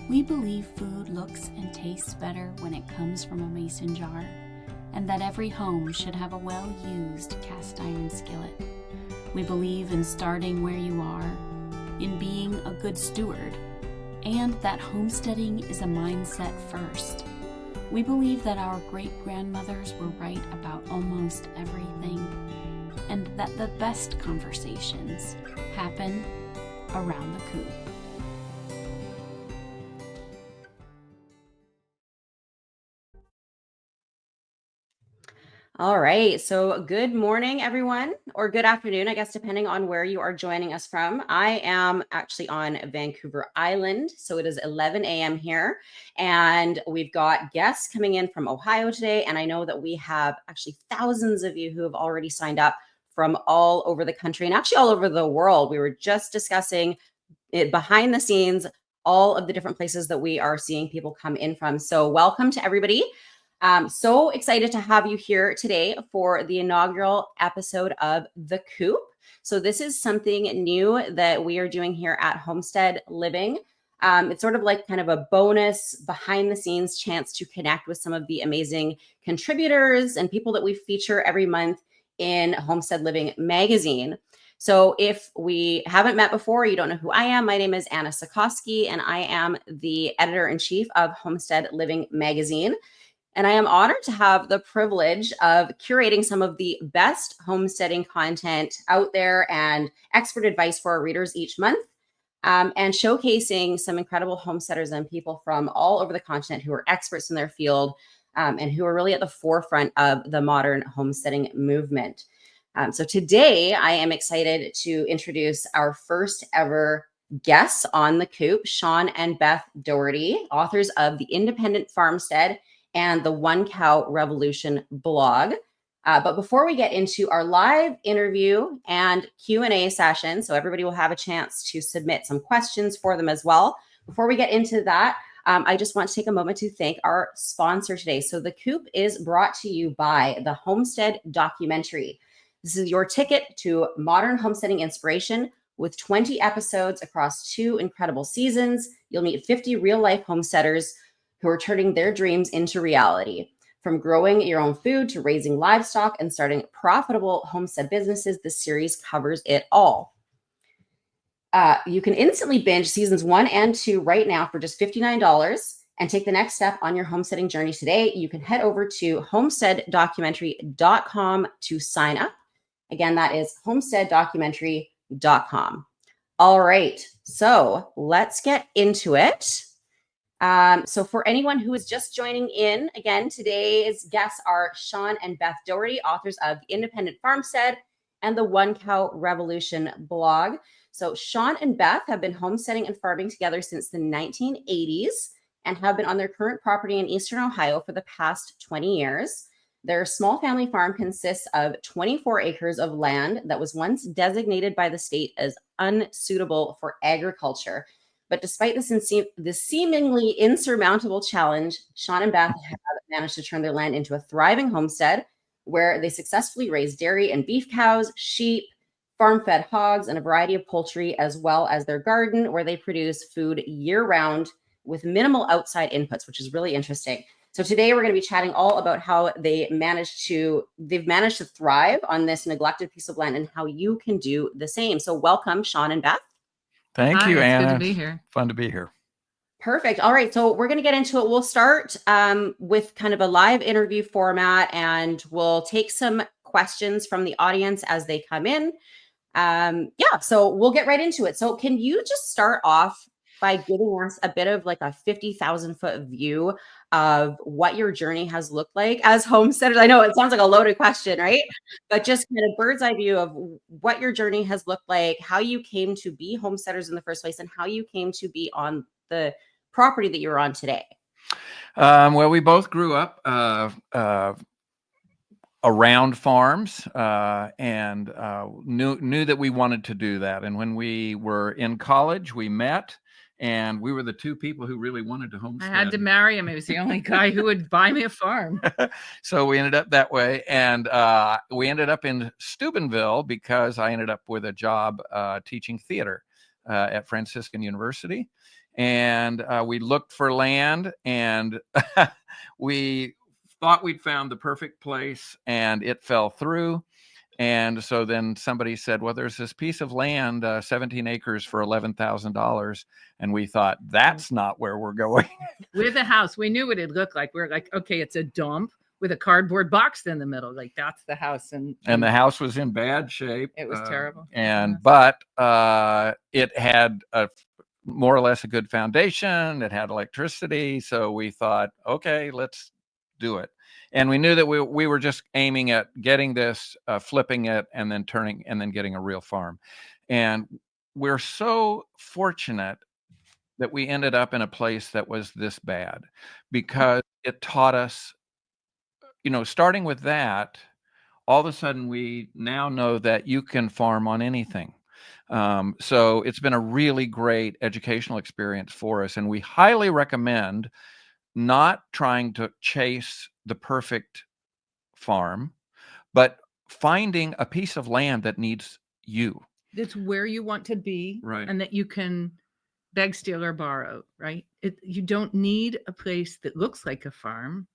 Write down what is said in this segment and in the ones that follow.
We believe food looks and tastes better when it comes from a mason jar, and that every home should have a well-used cast iron skillet. We believe in starting where you are, in being a good steward, and that homesteading is a mindset first. We believe that our great-grandmothers were right about almost everything, and that the best conversations happen around the coop. All right. So good morning, everyone, or good afternoon, I guess, depending on where you are joining us from. I am actually on Vancouver Island. So it is 11 a.m. here. And we've got guests coming in from Ohio today. And I know that we have actually thousands of you who have already signed up from all over the country and actually all over the world. We were just discussing it behind the scenes, all of the different places that we are seeing people come in from. So welcome to everybody. So excited to have you here today for the inaugural episode of The Coop. So this is something new that we are doing here at Homestead Living. It's sort of like kind of a bonus behind the scenes chance to connect with some of the amazing contributors and people that we feature every month in Homestead Living magazine. So if we haven't met before, you don't know who I am. My name is Anna Sakawsky, and I am the editor-in-chief of Homestead Living magazine. And I am honored to have the privilege of curating some of the best homesteading content out there and expert advice for our readers each month, and showcasing some incredible homesteaders and people from all over the continent who are experts in their field, and who are really at the forefront of the modern homesteading movement. So today I am excited to introduce our first ever guests on the Coop, Shawn and Beth Dougherty, authors of the Independent Farmstead and the One Cow Revolution blog. But before we get into our live interview and Q&A session, so everybody will have a chance to submit some questions for them as well. Before we get into that, I just want to take a moment to thank our sponsor today. So the Coop is brought to you by the Homestead documentary. This is your ticket to modern homesteading inspiration with 20 episodes across 2 incredible seasons. You'll meet 50 real-life homesteaders who are turning their dreams into reality. From growing your own food to raising livestock and starting profitable homestead businesses, this series covers it all. You can instantly binge seasons 1 and 2 right now for just $59 and take the next step on your homesteading journey today. You can head over to homesteaddocumentary.com to sign up. Again, that is homesteaddocumentary.com. All right, so let's get into it. So for anyone who is just joining in, again, today's guests are Shawn and Beth Dougherty, authors of Independent Farmstead and the One Cow Revolution blog. So Shawn and Beth have been homesteading and farming together since the 1980s and have been on their current property in Eastern Ohio for the past 20 years. Their small family farm consists of 24 acres of land that was once designated by the state as unsuitable for agriculture. But despite this seemingly insurmountable challenge, Shawn and Beth have managed to turn their land into a thriving homestead where they successfully raise dairy and beef cows, sheep, farm-fed hogs, and a variety of poultry, as well as their garden where they produce food year-round with minimal outside inputs, which is really interesting. So today we're going to be chatting all about how they've managed to thrive on this neglected piece of land and how you can do the same. So welcome, Shawn and Beth. Thank you, Anna. It's good to be here. Fun to be here. Perfect. All right. So we're going to get into it. We'll start with kind of a live interview format, and we'll take some questions from the audience as they come in. So we'll get right into it. So can you just start off by giving us a bit of like a 50,000-foot view of what your journey has looked like as homesteaders? I know it sounds like a loaded question, right? But just kind of bird's eye view of what your journey has looked like, how you came to be homesteaders in the first place, and how you came to be on the property that you're on today. Well, we both grew up around farms and knew that we wanted to do that. And when we were in college, we met. And we were the 2 people who really wanted to homestead. I had to marry him. He was the only guy who would buy me a farm. So we ended up that way. And we ended up in Steubenville because I ended up with a job teaching theater at Franciscan University. and we looked for land, and we thought we'd found the perfect place, and it fell through. And so then somebody said, well, there's this piece of land, 17 acres for $11,000. And we thought, that's not where we're going. With a house, we knew what it looked like. We're like, okay, it's a dump with a cardboard box in the middle. Like, that's the house. And the house was in bad shape. It was terrible. But it had more or less a good foundation. It had electricity. So we thought, okay, let's do it. And we knew that we were just aiming at getting this, flipping it, and then getting a real farm. And we're so fortunate that we ended up in a place that was this bad, because it taught us, starting with that, all of a sudden we now know that you can farm on anything. So it's been a really great educational experience for us. And we highly recommend not trying to chase the perfect farm, but finding a piece of land that needs you. It's where you want to be, right? And that you can beg, steal, or borrow, right? You don't need a place that looks like a farm,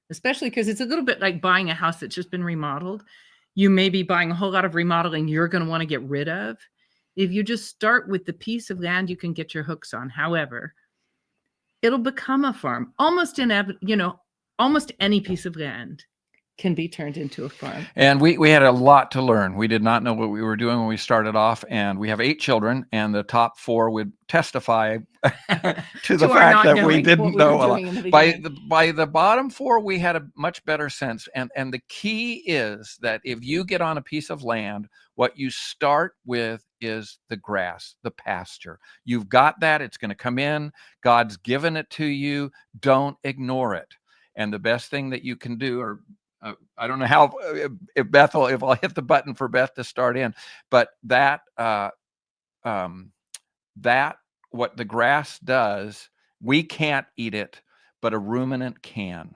especially because it's a little bit like buying a house that's just been remodeled. You may be buying a whole lot of remodeling you're going to want to get rid of. If you just start with the piece of land you can get your hooks on, however, it'll become a farm. Almost any piece of land can be turned into a farm. And we had a lot to learn. We did not know what we were doing when we started off, and we have 8 children, and the top 4 would testify to the fact that we didn't know a lot. By the bottom 4, we had a much better sense. And the key is that if you get on a piece of land, what you start with is the grass, the pasture. You've got that. It's going to come in. God's given it to you. Don't ignore it. And the best thing that you can do, or I don't know how, if I'll hit the button for Beth to start in, but that what the grass does, we can't eat it, but a ruminant can.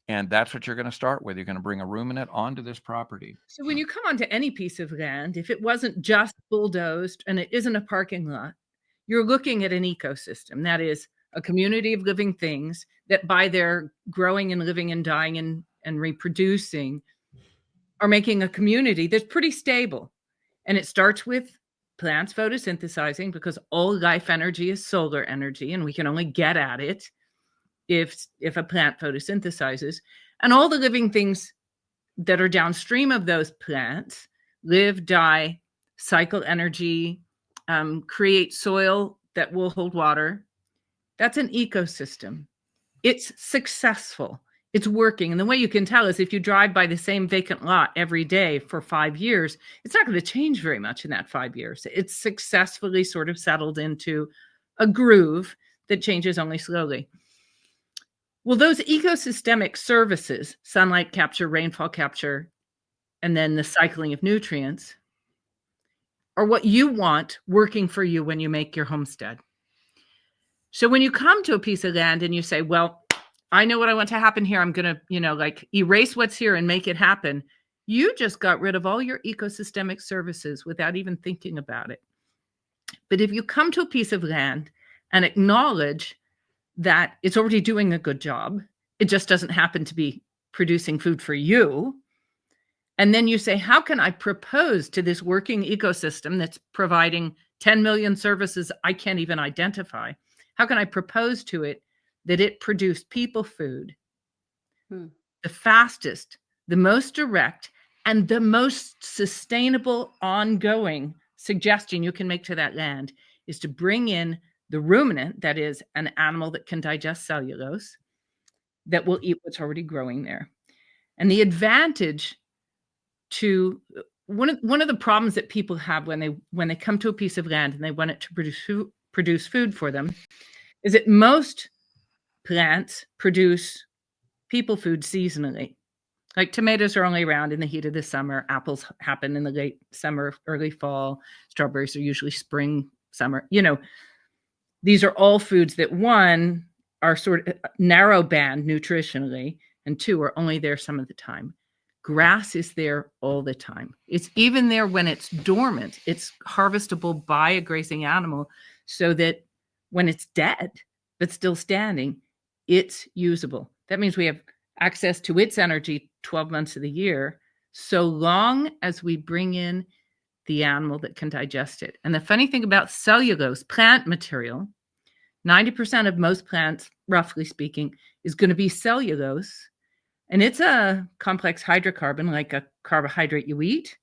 And that's what you're going to start with. You're going to bring a ruminant onto this property. So when you come onto any piece of land, if it wasn't just bulldozed and it isn't a parking lot, you're looking at an ecosystem. That is a community of living things that by their growing and living and dying and reproducing are making a community that's pretty stable. And it starts with plants photosynthesizing, because all life energy is solar energy, and we can only get at it if a plant photosynthesizes. And all the living things that are downstream of those plants live, die, cycle energy, create soil that will hold water. That's an ecosystem. It's successful. It's working. And the way you can tell is if you drive by the same vacant lot every day for 5 years, it's not going to change very much in that 5 years. It's successfully sort of settled into a groove that changes only slowly. Well, those ecosystemic services, sunlight capture, rainfall capture, and then the cycling of nutrients, are what you want working for you when you make your homestead. So when you come to a piece of land and you say, well, I know what I want to happen here. I'm going to, erase what's here and make it happen. You just got rid of all your ecosystemic services without even thinking about it. But if you come to a piece of land and acknowledge that it's already doing a good job, it just doesn't happen to be producing food for you. And then you say, how can I propose to this working ecosystem that's providing 10 million services I can't even identify? How can I propose to it that it produce people food? The fastest, the most direct, and the most sustainable ongoing suggestion you can make to that land is to bring in the ruminant, that is an animal that can digest cellulose, that will eat what's already growing there. And the advantage to one of the problems that people have when they come to a piece of land and they want it to produce food for them is that most plants produce people food seasonally. Like tomatoes are only around in the heat of the summer. Apples happen in the late summer, early fall. Strawberries are usually spring, summer. These are all foods that, one, are sort of narrow band nutritionally, and 2, are only there some of the time. Grass is there all the time. It's even there when it's dormant. It's harvestable by a grazing animal so that when it's dead, but still standing, it's usable. That means we have access to its energy 12 months of the year, so long as we bring in the animal that can digest it. And the funny thing about cellulose, plant material, 90% of most plants, roughly speaking, is going to be cellulose. And it's a complex hydrocarbon, like a carbohydrate you eat,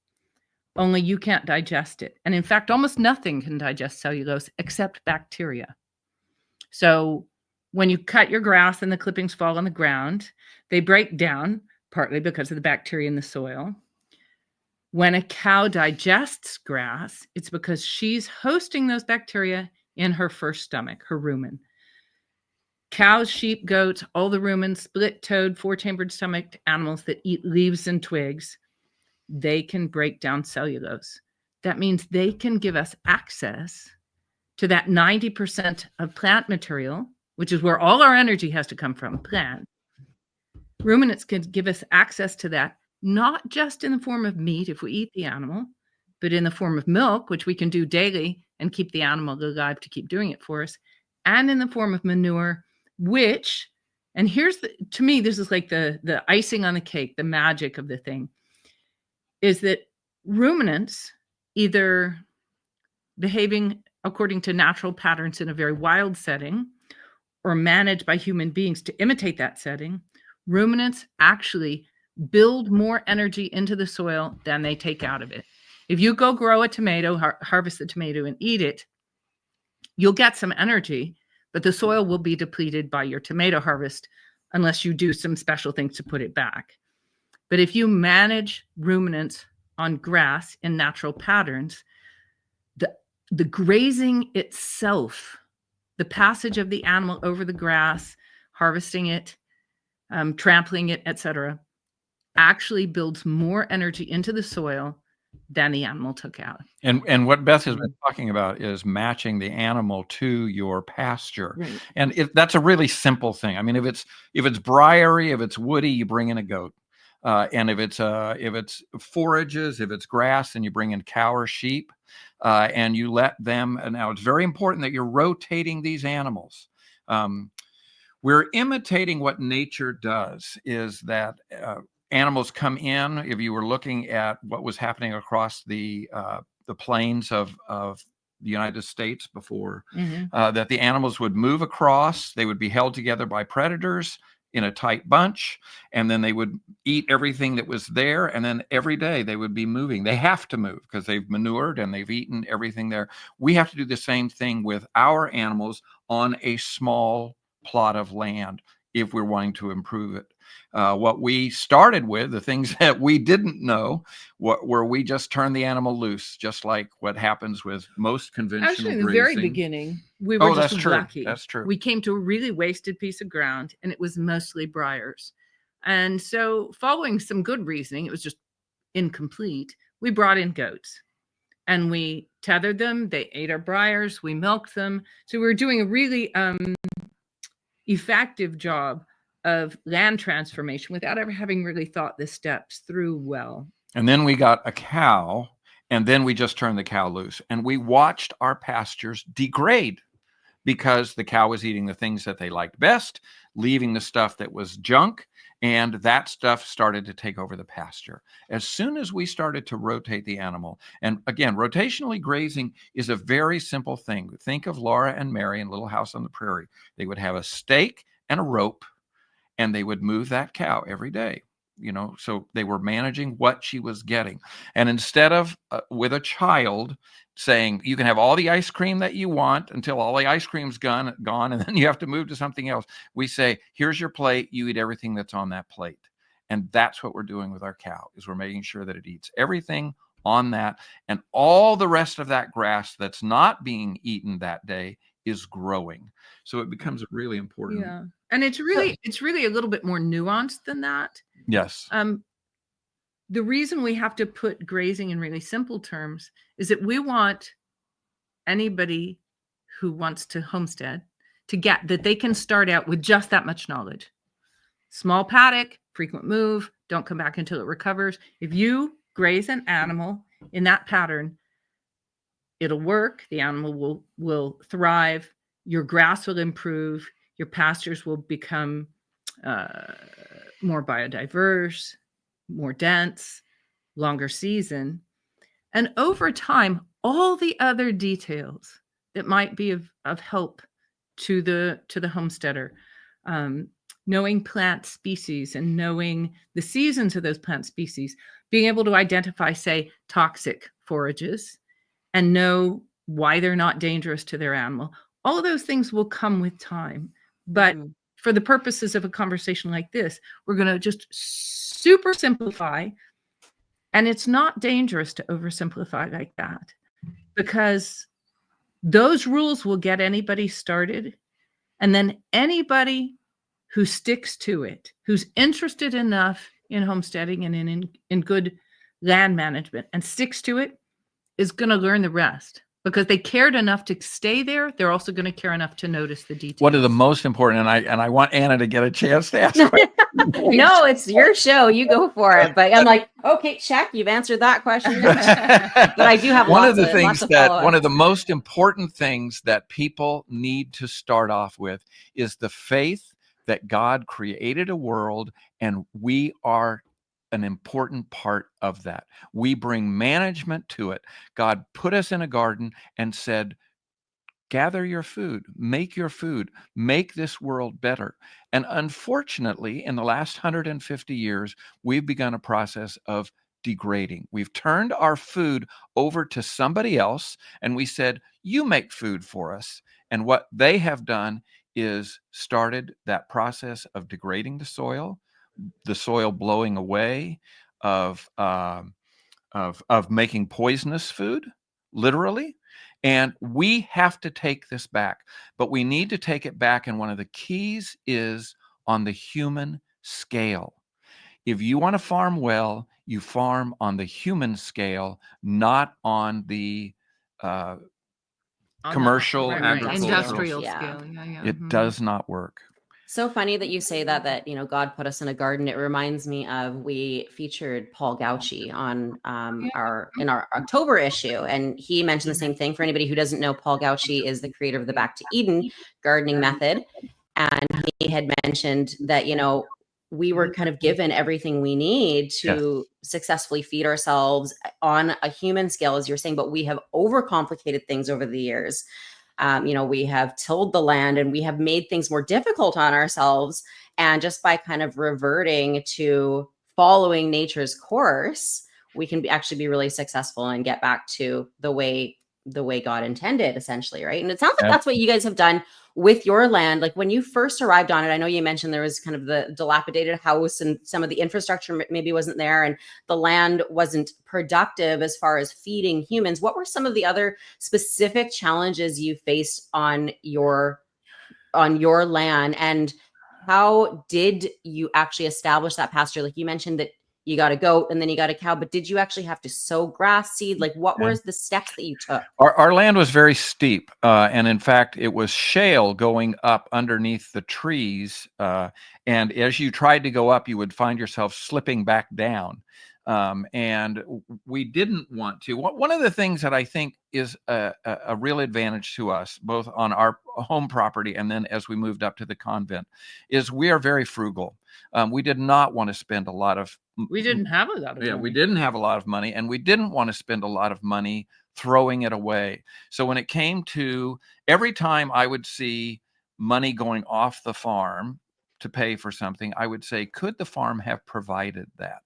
only you can't digest it. And in fact, almost nothing can digest cellulose except bacteria. So when you cut your grass and the clippings fall on the ground, they break down, partly because of the bacteria in the soil. When a cow digests grass, it's because she's hosting those bacteria in her first stomach, her rumen. Cows, sheep, goats, all the rumens, split-toed, four-chambered stomached animals that eat leaves and twigs, they can break down cellulose. That means they can give us access to that 90% of plant material, which is where all our energy has to come from, plant. Ruminants can give us access to that, not just in the form of meat if we eat the animal, but in the form of milk, which we can do daily and keep the animal alive to keep doing it for us, and in the form of manure, which, and here's to me, this is like the icing on the cake, the magic of the thing, is that ruminants, either behaving according to natural patterns in a very wild setting or managed by human beings to imitate that setting, ruminants actually build more energy into the soil than they take out of it. If you go grow a tomato, harvest the tomato and eat it, you'll get some energy, but the soil will be depleted by your tomato harvest unless you do some special things to put it back. But if you manage ruminants on grass in natural patterns, the grazing itself, the passage of the animal over the grass, harvesting it, trampling it, etc., actually builds more energy into the soil than the animal took out. And what Beth has been talking about is matching the animal to your pasture. Right. And that's a really simple thing. I mean, if it's briary, if it's woody, you bring in a goat. And if it's forages, if it's grass, then you bring in cow or sheep, and you let them. And now it's very important that you're rotating these animals. We're imitating what nature does. Is that animals come in? If you were looking at what was happening across the plains of the United States before, that the animals would move across, they would be held together by predators in a tight bunch, and then they would eat everything that was there, and then every day they would be moving. They have to move because they've manured and they've eaten everything there. We have to do the same thing with our animals on a small plot of land if we're wanting to improve it. What we started with, the things that we didn't know, where we just turned the animal loose, just like what happens with most conventional Actually, in the grazing. very beginning, we were just lucky. That's true. We came to a really wasted piece of ground, and it was mostly briars. And so, following some good reasoning, it was just incomplete. We brought in goats, and we tethered them. They ate our briars. We milked them. So we were doing a really effective job of land transformation without ever having really thought the steps through well. And then we got a cow, and then we just turned the cow loose, and we watched our pastures degrade because the cow was eating the things that they liked best, leaving the stuff that was junk, and that stuff started to take over the pasture. As soon as we started to rotate the animal, and again, rotationally grazing is a very simple thing. Think of Laura and Mary in Little House on the Prairie. They would have a stake and a rope, and they would move that cow every day. So they were managing what she was getting. And instead of with a child saying, you can have all the ice cream that you want until all the ice cream's gone, and then you have to move to something else, we say, here's your plate, you eat everything that's on that plate. And that's what we're doing with our cow, is we're making sure that it eats everything on that, and all the rest of that grass that's not being eaten that day is growing. So it becomes really important. Yeah. And it's really a little bit more nuanced than that. Yes. The reason we have to put grazing in really simple terms is that we want anybody who wants to homestead to get that they can start out with just that much knowledge. Small paddock, frequent move, don't come back until it recovers. If you graze an animal in that pattern, it'll work. The animal will thrive. your grass will improve, your pastures will become more biodiverse, more dense, longer season. And over time, all the other details that might be of help to the homesteader, knowing plant species and knowing the seasons of those plant species, being able to identify, say, toxic forages and know why they're not dangerous to their animal. All of those things will come with time. But for the purposes of a conversation like this, we're going to just super simplify. And it's not dangerous to oversimplify like that, because those rules will get anybody started. And then anybody who sticks to it, who's interested enough in homesteading and in good land management and sticks to it, is going to learn the rest, because they cared enough to stay there. They're also going to care enough to notice the details. What are the most important? And I want Anna to get a chance to ask questions. No, it's your show. You go for it. But I'm like, okay, check. You've answered that question. But I do have one lots of the of, things lots of that follow-up. one of the most important things that people need to start off with is the faith that God created a world, and we are an important part of that. We bring management to it. God put us in a garden and said, gather your food, make this world better. And unfortunately, in the last 150 years, we've begun a process of degrading. We've turned our food over to somebody else, and we said, you make food for us. And what they have done is started that process of degrading the soil blowing away, of making poisonous food, literally. And we have to take this back, but we need to take it back. And one of the keys is on the human scale. If you want to farm well, you farm on the human scale, not on the commercial, agricultural, industrial Yeah. scale. Yeah. It does not work. So funny that you say that, God put us in a garden. It reminds me of, we featured Paul Gauci on in our October issue, and he mentioned the same thing. For anybody who doesn't know, Paul Gauci is the creator of the Back to Eden gardening method, and he had mentioned that we were kind of given everything we need to successfully feed ourselves on a human scale, as you're saying, but we have overcomplicated things over the years. We have tilled the land and we have made things more difficult on ourselves. And just by kind of reverting to following nature's course, we can actually be really successful and get back to the way God intended, essentially, right? And it sounds like that's what you guys have done with your land. Like when you first arrived on it, I know you mentioned there was kind of the dilapidated house and some of the infrastructure maybe wasn't there and the land wasn't productive as far as feeding humans. What were some of the other specific challenges you faced on your land, and how did you actually establish that pasture? Like you mentioned that you got a goat and then you got a cow, but did you actually have to sow grass seed? Like what were the steps that you took? Our land was very steep. And in fact, it was shale going up underneath the trees. And as you tried to go up, you would find yourself slipping back down. And we didn't want to. One of the things that I think is a real advantage to us, both on our home property and then as we moved up to the convent, is we are very frugal. We did not want to spend a lot of. We didn't have a lot of money. We didn't have a lot of money, and we didn't want to spend a lot of money throwing it away. So when it came to, every time I would see money going off the farm to pay for something, I would say, could the farm have provided that?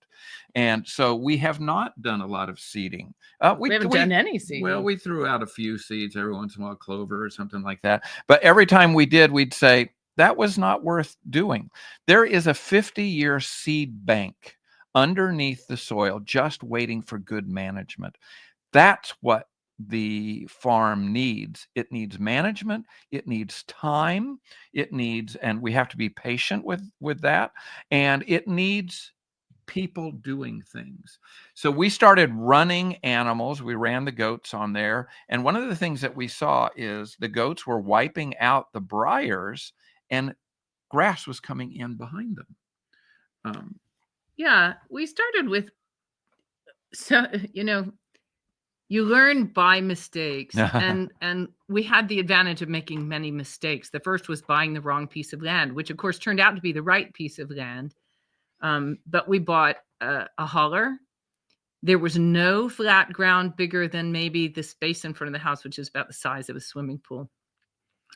And so we have not done a lot of seeding. We haven't done any seeding. Well, we threw out a few seeds every once in a while, clover or something like that. But every time we did, we'd say, that was not worth doing. There is a 50-year seed bank underneath the soil, just waiting for good management. That's what the farm needs. It needs management. It needs time. It needs, and we have to be patient with that. And it needs people doing things. So we started running animals. We ran the goats on there. And one of the things that we saw is the goats were wiping out the briars and grass was coming in behind them. Yeah, we started with, so you learn by mistakes, and we had the advantage of making many mistakes. The first was buying the wrong piece of land, which of course turned out to be the right piece of land. But we bought a holler. There was no flat ground bigger than maybe the space in front of the house, which is about the size of a swimming pool.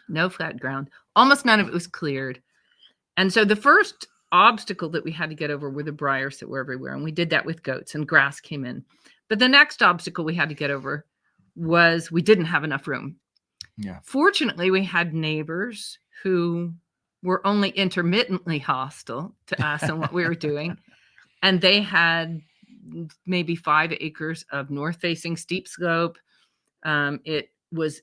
No flat ground. Almost none of it was cleared. And so the first obstacle that we had to get over were the briars that were everywhere. And we did that with goats, and grass came in. But the next obstacle we had to get over was we didn't have enough room. Yeah. Fortunately, we had neighbors who were only intermittently hostile to us and what we were doing. And they had maybe 5 acres of north-facing steep slope. It was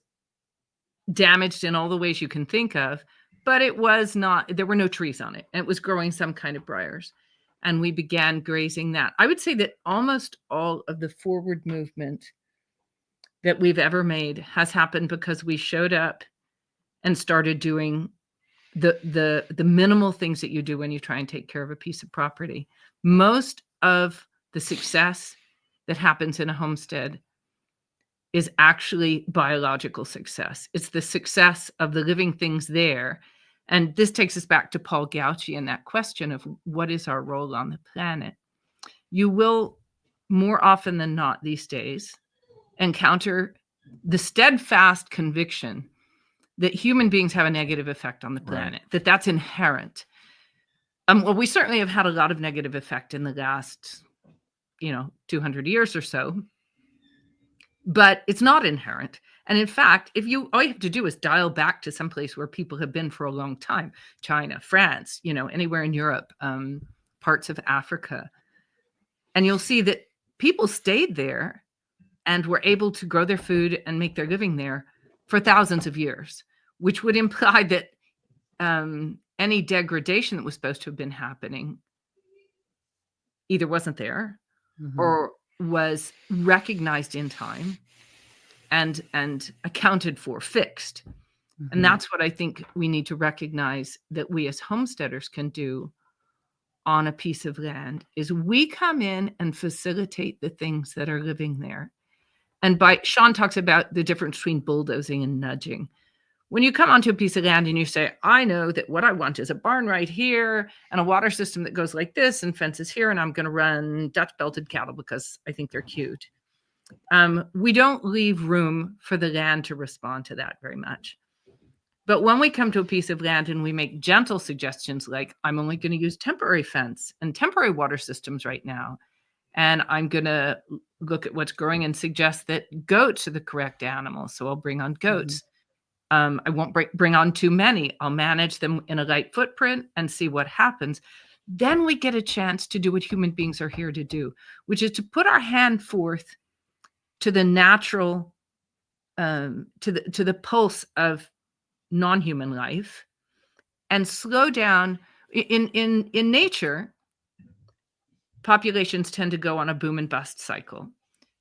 damaged in all the ways you can think of, but it was not, there were no trees on it. And it was growing some kind of briars. And we began grazing that. I would say that almost all of the forward movement that we've ever made has happened because we showed up and started doing the minimal things that you do when you try and take care of a piece of property. Most of the success that happens in a homestead is actually biological success. It's the success of the living things there. And this takes us back to Paul Gauci and that question of what is our role on the planet. You will more often than not these days encounter the steadfast conviction that human beings have a negative effect on the planet, right. That's inherent. Well, we certainly have had a lot of negative effect in the last, 200 years or so, but it's not inherent. And in fact, all you have to do is dial back to some place where people have been for a long time, China, France, anywhere in Europe, parts of Africa. And you'll see that people stayed there and were able to grow their food and make their living there for thousands of years, which would imply that any degradation that was supposed to have been happening either wasn't there or was recognized in time and accounted for, fixed. And that's what I think we need to recognize that we as homesteaders can do on a piece of land, is we come in and facilitate the things that are living there. And Shawn talks about the difference between bulldozing and nudging. When you come onto a piece of land and you say, I know that what I want is a barn right here and a water system that goes like this and fences here, and I'm going to run Dutch belted cattle because I think they're cute. We don't leave room for the land to respond to that very much. But when we come to a piece of land and we make gentle suggestions like, I'm only going to use temporary fence and temporary water systems right now, and I'm going to look at what's growing and suggest that goats are the correct animal, so I'll bring on goats. I won't bring on too many. I'll manage them in a light footprint and see what happens. Then we get a chance to do what human beings are here to do, which is to put our hand forth to the natural, to the pulse of non-human life, and slow down. In nature, populations tend to go on a boom and bust cycle.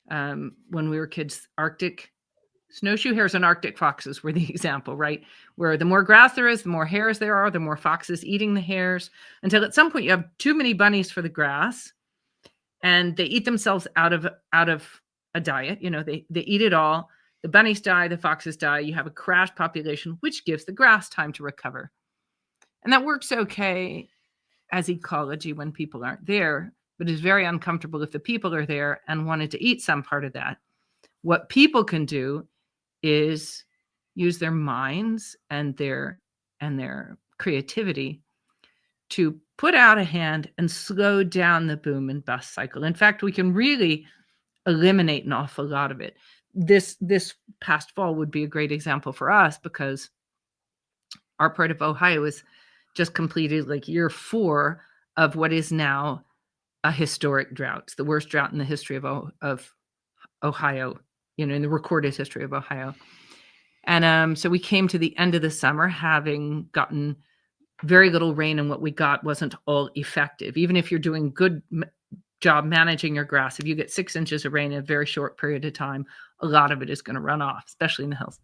When we were kids, Arctic snowshoe hares and Arctic foxes were the example, right? Where the more grass there is, the more hares there are, the more foxes eating the hares, until at some point you have too many bunnies for the grass, and they eat themselves out of a diet. They eat it all. The bunnies die, the foxes die. You have a crash population, which gives the grass time to recover. And that works okay as ecology when people aren't there, but is very uncomfortable if the people are there and wanted to eat some part of that. What people can do is use their minds and their creativity to put out a hand and slow down the boom and bust cycle. In fact, we can really eliminate an awful lot of it. This past fall would be a great example for us because our part of Ohio is just completed year 4 of what is now a historic drought. It's the worst drought in the history of Ohio, in the recorded history of Ohio. And so we came to the end of the summer having gotten very little rain, and what we got wasn't all effective. Even if you're doing good job managing your grass, if you get 6 inches of rain in a very short period of time, a lot of it is going to run off, especially in the hills.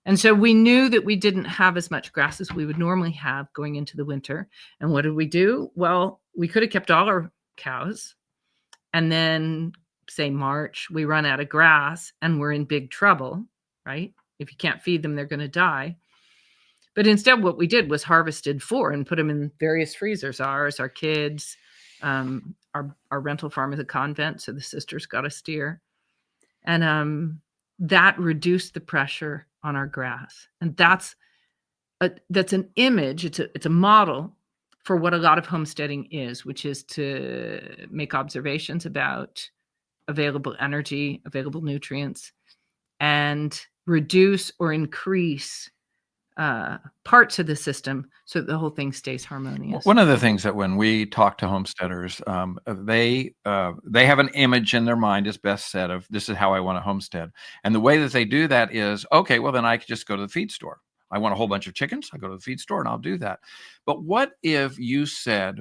And so we knew that we didn't have as much grass as we would normally have going into the winter. And what did we do? Well, we could have kept all our cows, and then say March, we run out of grass and we're in big trouble, right? if you can't feed them, they're going to die. But instead, what we did was harvested 4 and put them in various freezers. Our kids, our rental farm is a convent, so the sisters got a steer, and that reduced the pressure on our grass. And that's an image. It's a model for what a lot of homesteading is, which is to make observations about available energy, available nutrients, and reduce or increase parts of the system so that the whole thing stays harmonious. One of the things that when we talk to homesteaders, they have an image in their mind, as Beth said, of this is how I want to homestead. And the way that they do that is, okay, well, then I could just go to the feed store. I want a whole bunch of chickens. I go to the feed store and I'll do that. But what if you said,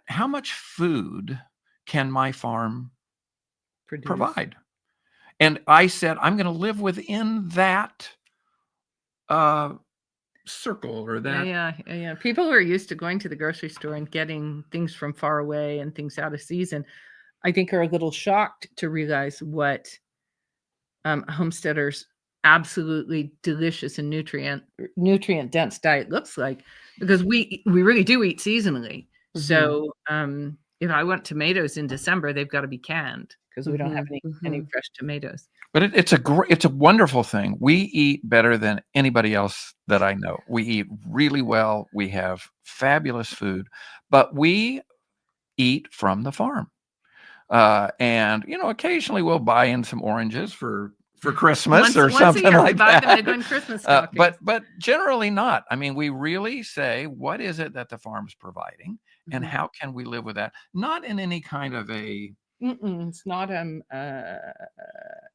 how much food can my farm provide? And I said, I'm going to live within that circle or that. Yeah. People who are used to going to the grocery store and getting things from far away and things out of season, I think are a little shocked to realize what homesteaders' absolutely delicious and nutrient dense diet looks like, because we really do eat seasonally. Mm-hmm. So if I want tomatoes in December, they've got to be canned because we don't have any fresh tomatoes. But it's a wonderful thing. We eat better than anybody else that I know. We eat really well. We have fabulous food, but we eat from the farm. And occasionally we'll buy in some oranges for Christmas or something like that. Them to go in Christmas stockings. But generally not. I mean, we really say, what is it that the farm's providing, and how can we live with that? Not in any kind of a. It's not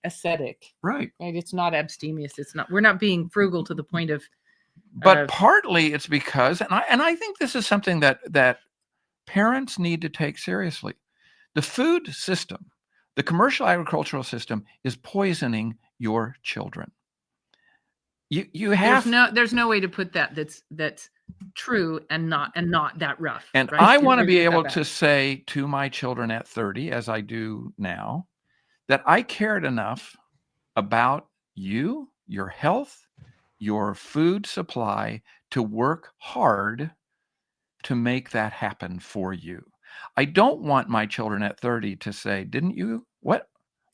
ascetic, right? It's not abstemious. It's not. We're not being frugal to the point of. But partly it's because, and I think this is something that parents need to take seriously. The food system, the commercial agricultural system, is poisoning your children. You have there's no way to put that that's true and not that rough. And right? I want to be able to say to my children at 30, as I do now, that I cared enough about you, your health, your food supply, to work hard to make that happen for you. I don't want my children at 30 to say, didn't you? What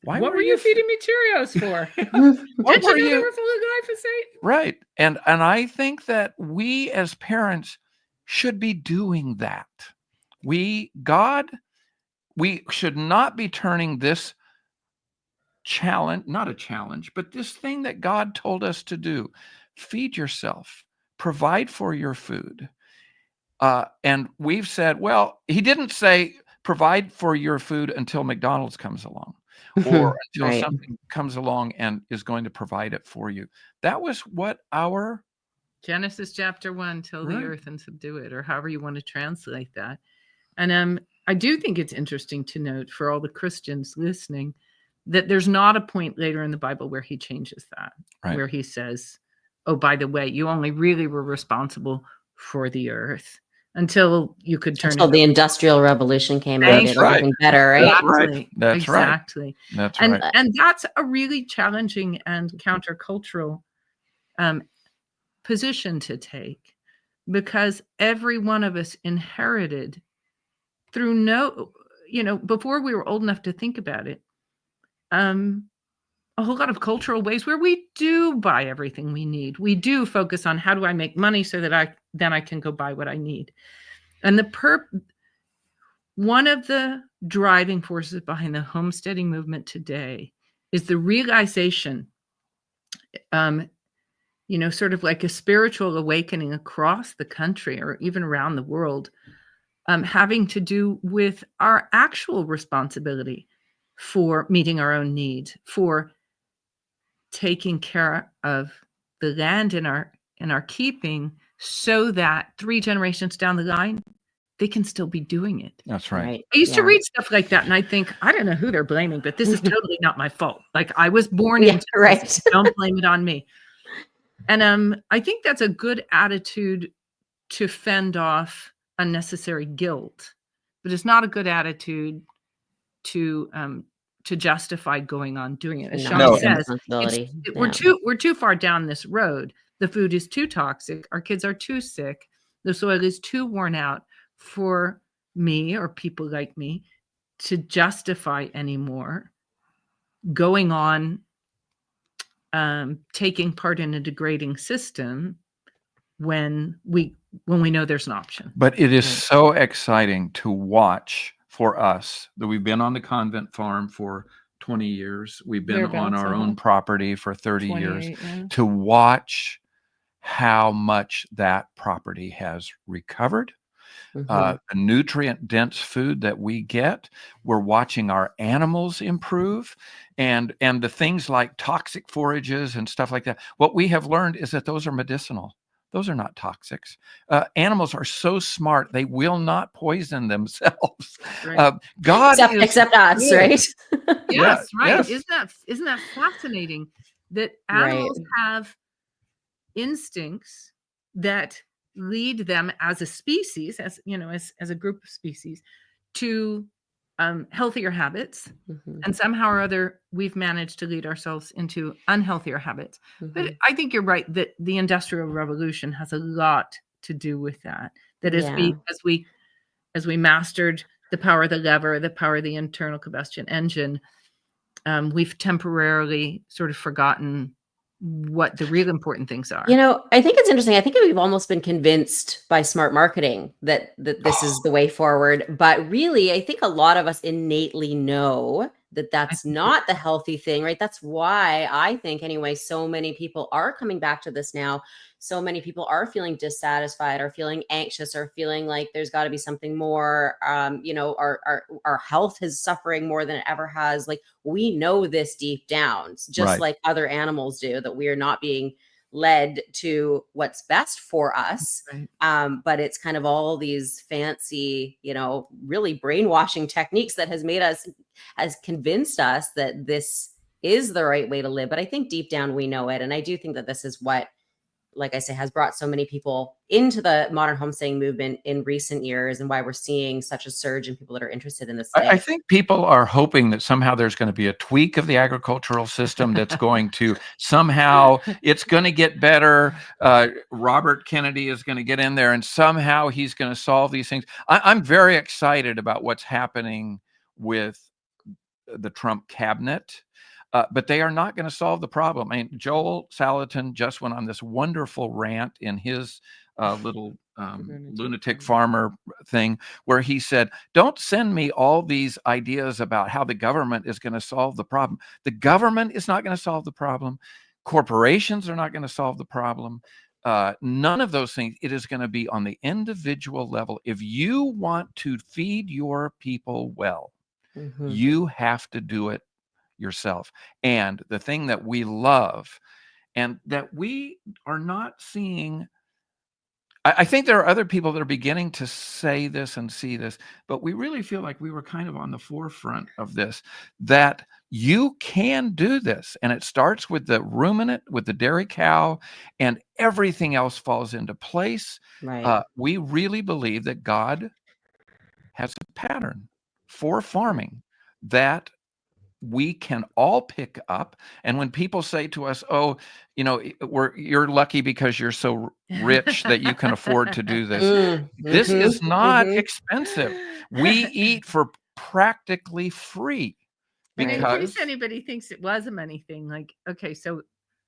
were you feeding me Cheerios for? Did you know they were full of glyphosate? Right. And I think that we as parents should be doing that. We should not be turning this challenge, not a challenge, but this thing that God told us to do. Feed yourself, provide for your food. And we've said, well, he didn't say provide for your food until McDonald's comes along or until something comes along and is going to provide it for you. That was what our Genesis chapter 1, till the earth and subdue it, or however you want to translate that. And I do think it's interesting to note for all the Christians listening that there's not a point later in the Bible where he changes that, where he says, oh, by the way, you only really were responsible for the earth. Until you could turn until the Industrial Revolution came and made everything better, right? That's exactly. That's and, right. And that's a really challenging and countercultural position to take, because every one of us inherited through before we were old enough to think about it, a whole lot of cultural ways where we do buy everything we need. We do focus on how do I make money so that I can go buy what I need. And one of the driving forces behind the homesteading movement today is the realization, sort of like a spiritual awakening across the country or even around the world, having to do with our actual responsibility for meeting our own needs, for taking care of the land in our keeping, so that 3 generations down the line, they can still be doing it. That's right. I used to read stuff like that, and I think, I don't know who they're blaming, but this is totally not my fault. Like, I was born into this. Don't blame it on me. And I think that's a good attitude to fend off unnecessary guilt, but it's not a good attitude to to justify going on doing it. As No, Shawn No, says, responsibility. we're too far down this road. The food is too toxic. Our kids are too sick. The soil is too worn out for me or people like me to justify anymore going on taking part in a degrading system when we know there's an option. But it is Right. so exciting to watch for us that we've been on the convent farm for 20 years. We've been on Thereabouts, our uh-huh. own property for 30 years. 28, yeah. To watch how much that property has recovered. Mhm. The nutrient dense food that we get, we're watching our animals improve, and the things like toxic forages and stuff like that. What we have learned is that those are medicinal. Those are not toxics. Animals are so smart, they will not poison themselves. Right. God is Except us, good. right? Yes, right. Yes. Isn't that fascinating that Right. animals have instincts that lead them as a species, as you know, as a group of species, to healthier habits. Mhm. And somehow or other, we've managed to lead ourselves into unhealthier habits. But Mhm. I think you're right that the Industrial Revolution has a lot to do with that. That Yeah. as we mastered the power of the lever, the power of the internal combustion engine, we've temporarily sort of forgotten what the real important things are. You know, I think it's interesting. I think we've almost been convinced by smart marketing that this is the way forward. But really, I think a lot of us innately know that that's not the healthy thing, right? That's why I think, anyway, so many people are coming back to this now. So many people are feeling dissatisfied, or feeling anxious, or feeling like there's got to be something more. You know, our health is suffering more than it ever has. Like, we know this deep down, just Right. like other animals do, that we are not being led to what's best for us. Right. But it's kind of all these fancy, you know, really brainwashing techniques that has convinced us that this is the right way to live. But I think deep down we know it. And I do think that this is what, like I say, has brought so many people into the modern homesteading movement in recent years, and why we're seeing such a surge in people that are interested in this today. I think people are hoping that somehow there's going to be a tweak of the agricultural system that's going to somehow, it's going to get better. Robert Kennedy is going to get in there and somehow he's going to solve these things. I'm very excited about what's happening with the Trump cabinet. But they are not going to solve the problem. I mean, Joel Salatin just went on this wonderful rant in his little lunatic farmer thing, where he said, don't send me all these ideas about how the government is going to solve the problem. The government is not going to solve the problem. Corporations are not going to solve the problem. None of those things. It is going to be on the individual level. If you want to feed your people well, Mhm. you have to do it yourself. And the thing that we love and that we are not seeing, I think there are other people that are beginning to say this and see this, but we really feel like we were kind of on the forefront of this, that you can do this. And it starts with the ruminant, with the dairy cow, and everything else falls into place. Right. We really believe that God has a pattern for farming that we can all pick up. And when people say to us, oh, you know, you're lucky because you're so rich that you can afford to do this. This is not expensive. We eat for practically free. And in Because case anybody thinks it was a money thing, like, okay, so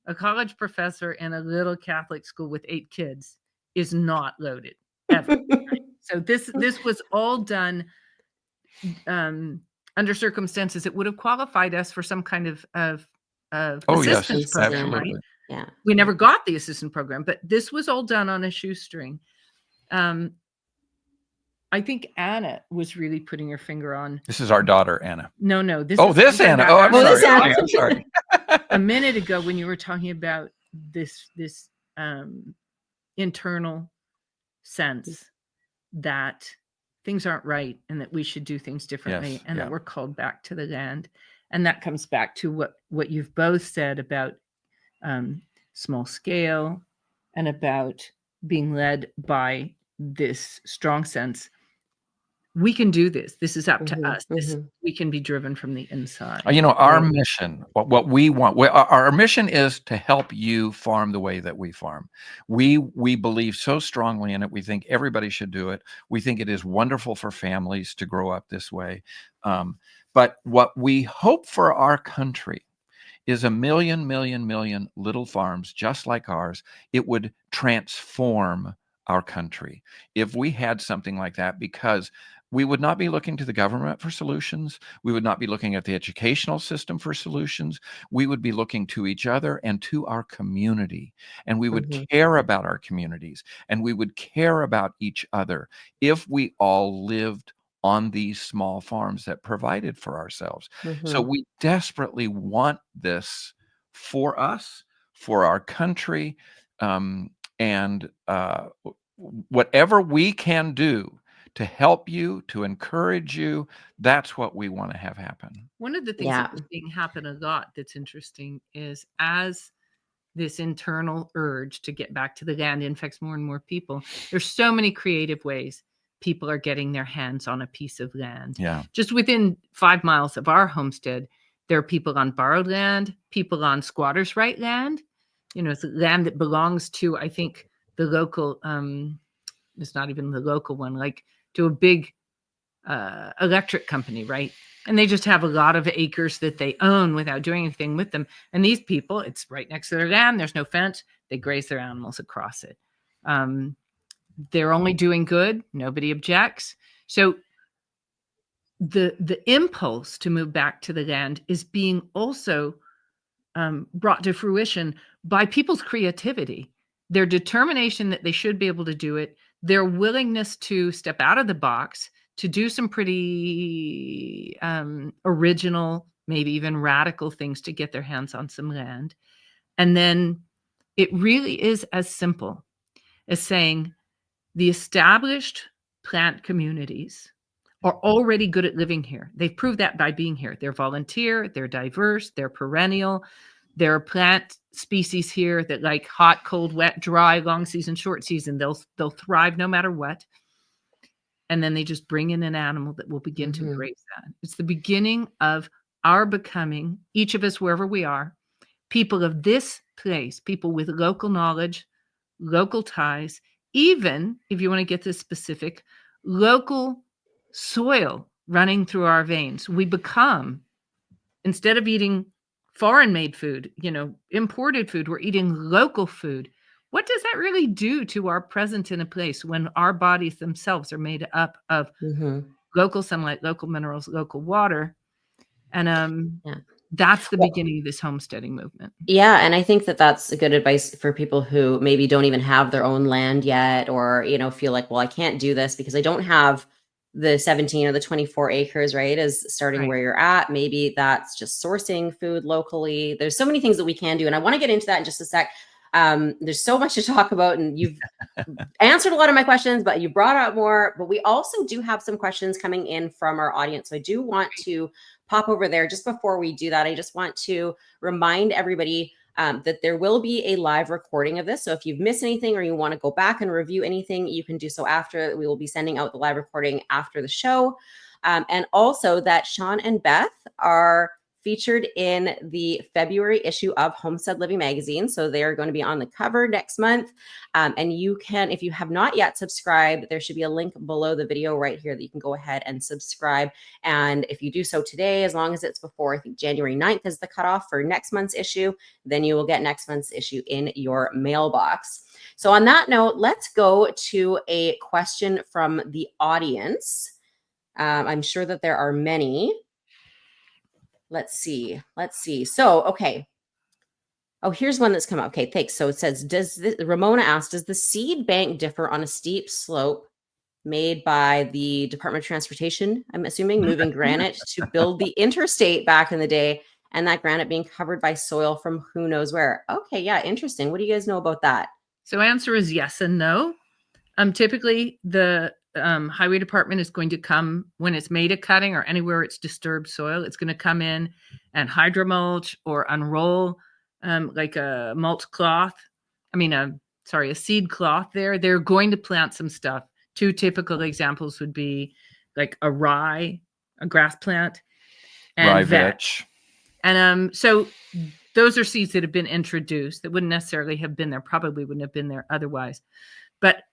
a college professor in a little Catholic school with 8 kids is not loaded ever. Right? So this was all done under circumstances that would have qualified us for some kind of oh yes, assistance program, right? absolutely. Yeah. We never got the assistance program, but this was all done on a shoestring. I think Anna was really putting her finger on. This is our daughter, Anna. No, this. Oh, is, this I'm Anna. talking Oh, about I'm Oh, sorry. this Anna. Okay, I'm sorry. a minute ago when you were talking about this internal sense that things aren't right and that we should do things differently, Yes, and yeah. that we're called back to the land. And that comes back to what you've both said about small scale and about being led by this strong sense we can do this. This is up to Mhm, us. This, mhm. we can be driven from the inside. Our Right. mission, what we want, our mission is to help you farm the way that we farm. We believe so strongly in it. We think everybody should do it. We think it is wonderful for families to grow up this way. But what we hope for our country is a million little farms just like ours. It would transform our country if we had something like that, because we would not be looking to the government for solutions. We would not be looking at the educational system for solutions. We would be looking to each other and to our community, and we would Mhm, care about our communities, and we would care about each other if we all lived on these small farms that provided for ourselves. So mhm. we desperately want this for us, for our country, and whatever we can do to help you, to encourage you, that's what we want to have happen. One of the things that Yeah. we're seeing happen a lot that's interesting is, as this internal urge to get back to the land infects more and more people, there's so many creative ways people are getting their hands on a piece of land. Yeah. Just within 5 miles of our homestead, there are people on borrowed land, people on squatters' right land. It's land that belongs to, I think, the local, it's not even the local one, like to a big electric company, right? And they just have a lot of acres that they own without doing anything with them. And these people, it's right next to their land. There's no fence. They graze their animals across it. They're only doing good. Nobody objects. So the impulse to move back to the land is being also brought to fruition by people's creativity, their determination that they should be able to do it, their willingness to step out of the box, to do some pretty original, maybe even radical things to get their hands on some land. And then it really is as simple as saying the established plant communities are already good at living here. They've proved that by being here. They're volunteer, they're diverse, they're perennial. There are plant species here that like hot, cold, wet, dry, long season, short season. They'll thrive no matter what. And then they just bring in an animal that will begin to Mhm, graze that. It's the beginning of our becoming, each of us, wherever we are, people of this place, people with local knowledge, local ties, even if you want to get this specific, local soil running through our veins. We become, instead of eating foreign made food, imported food, we're eating local food. What does that really do to our presence in a place when our bodies themselves are made up of mhm. local sunlight, local minerals, local water? And Yeah. that's the Well, beginning of this homesteading movement. yeah, and I think that that's a good advice for people who maybe don't even have their own land yet, or feel like, well, I can't do this because I don't have the 17 or the 24 acres, right? Is starting Right. where you're at. Maybe that's just sourcing food locally. There's so many things that we can do, and I want to get into that in just a sec. There's so much to talk about, and you've answered a lot of my questions, but you brought out more. But we also do have some questions coming in from our audience, so I do want to pop over there. Just before we do that, I just want to remind everybody that there will be a live recording of this. So if you've missed anything or you want to go back and review anything, you can do so after. We will be sending out the live recording after the show. And also that Shawn and Beth are featured in the February issue of Homestead Living magazine. So they are going to be on the cover next month. And you can, if you have not yet subscribed, there should be a link below the video right here that you can go ahead and subscribe. And if you do so today, as long as it's before, I think January 9th is the cutoff for next month's issue, then you will get next month's issue in your mailbox. So on that note, let's go to a question from the audience. I'm sure that there are many. Let's see. So, okay. Oh, here's one that's come up. Okay, thanks. So it says, Ramona asked, does the seed bank differ on a steep slope made by the Department of Transportation, I'm assuming, moving granite to build the interstate back in the day, and that granite being covered by soil from who knows where? Okay, yeah, interesting. What do you guys know about that? So answer is yes and no. Typically, the highway department is going to come when it's made a cutting or anywhere it's disturbed soil. It's going to come in and hydromulch or unroll like a mulch cloth. A seed cloth there. They're going to plant some stuff. Two typical examples would be like a rye, a grass plant, Rye and vetch. vetch. And so those are seeds that have been introduced that wouldn't necessarily have been there, probably wouldn't have been there otherwise. But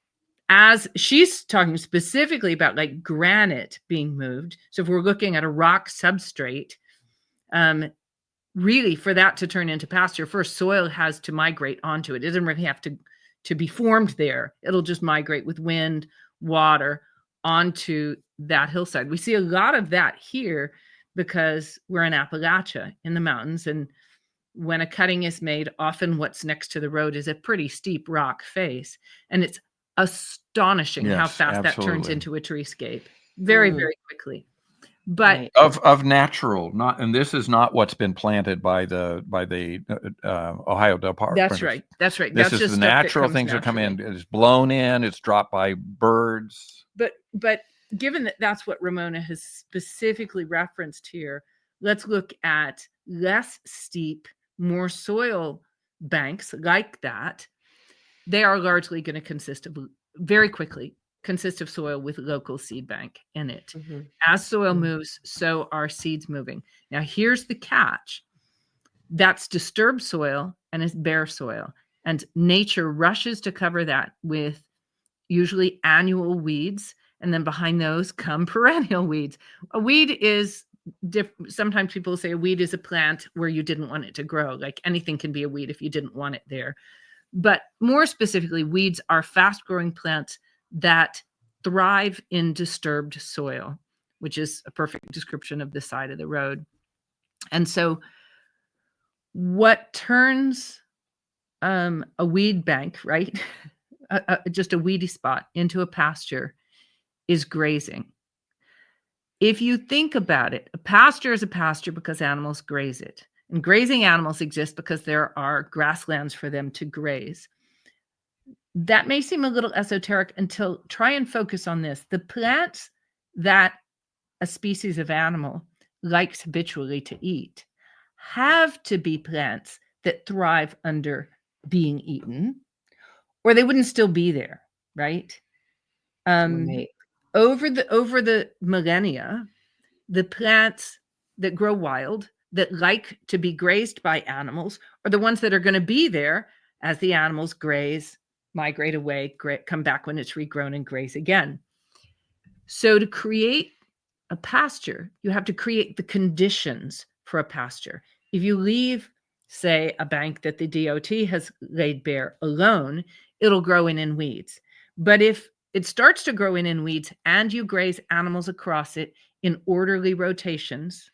as she's talking specifically about like granite being moved, so if we're looking at a rock substrate, really for that to turn into pasture, first soil has to migrate onto it. It doesn't really have to be formed there. It'll just migrate with wind, water onto that hillside. We see a lot of that here because we're in Appalachia in the mountains. And when a cutting is made, often what's next to the road is a pretty steep rock face. And it's astonishing how Yes, fast that turns absolutely. into a treescape very, very quickly. But Right. Of natural, not, and this is not what's been planted by the Ohio Department. that's right. That's right. This That's is just the stuff that natural comes things that come in. naturally. It's blown in. It's dropped by birds. But given that that's what Ramona has specifically referenced here, let's look at less steep, more soil banks like that. They are largely going to consist of soil with local seed bank in it. As soil moves, so are seeds moving. Now, here's the catch. That's disturbed soil and is bare soil. And nature rushes to cover that with usually annual weeds. And then behind those come perennial weeds. A weed is different. Sometimes people say a weed is a plant where you didn't want it to grow. Like anything can be a weed if you didn't want it there. But more specifically, weeds are fast-growing plants that thrive in disturbed soil, which is a perfect description of the side of the road. And so what turns a weed bank, right, just a weedy spot, into a pasture is grazing. If you think about it, a pasture is a pasture because animals graze it. And grazing animals exist because there are grasslands for them to graze. That may seem a little esoteric until try and focus on this. The plants that a species of animal likes habitually to eat have to be plants that thrive under being eaten, or they wouldn't still be there, right? Right. Over the millennia, the plants that grow wild, that like to be grazed by animals, are the ones that are going to be there as the animals graze, migrate away, come back when it's regrown and graze again. So to create a pasture, you have to create the conditions for a pasture. If you leave, say, a bank that the DOT has laid bare alone, it'll grow in weeds. But if it starts to grow in weeds and you graze animals across it in orderly rotations,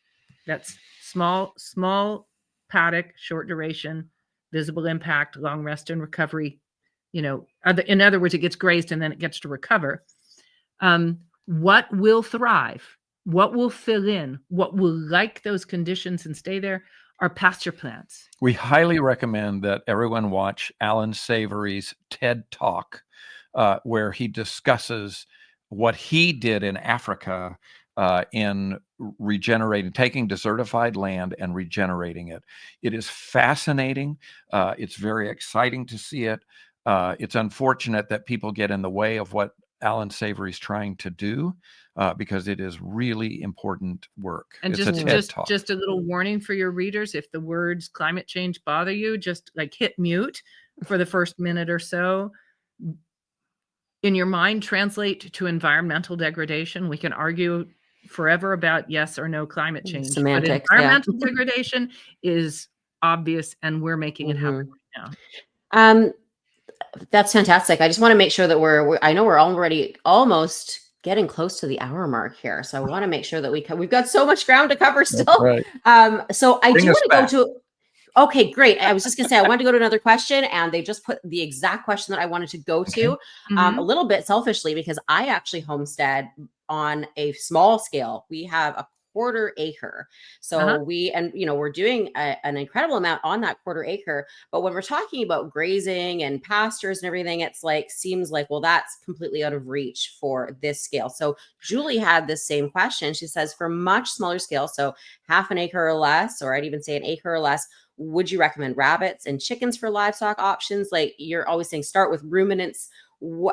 that's small paddock, short duration, visible impact, long rest and recovery. In other words, it gets grazed and then it gets to recover. What will thrive? What will fill in? What will like those conditions and stay there are pasture plants. We highly recommend that everyone watch Alan Savory's TED Talk, where he discusses what he did in Africa in regenerating, taking desertified land and regenerating it. It is fascinating. It's very exciting to see it. It's unfortunate that people get in the way of what Alan Savory's trying to do, because it is really important work. And it's just a little warning for your readers: if the words climate change bother you, just like hit mute for the first minute or so. In your mind, translate to environmental degradation. We can argue forever about yes or no climate change. Semantics, but environmental degradation is obvious, and we're making it happen right now. That's fantastic. I just want to make sure that I know we're already almost getting close to the hour mark here. So I want to make sure that we've got so much ground to cover still. Right. So I do want to go to, okay, great. I was just gonna say, I wanted to go to another question, and they just put the exact question that I wanted to go to, a little bit selfishly, because I actually homestead on a small scale. We have a 1/4 acre. So we're doing an incredible amount on that 1/4 acre. But when we're talking about grazing and pastures and everything, it's like, seems like, well, that's completely out of reach for this scale. So Julie had this same question. She says, for much smaller scale, so 1/2 an acre or less, or I'd even say 1 acre or less, would you recommend rabbits and chickens for livestock options? Like, you're always saying start with ruminants.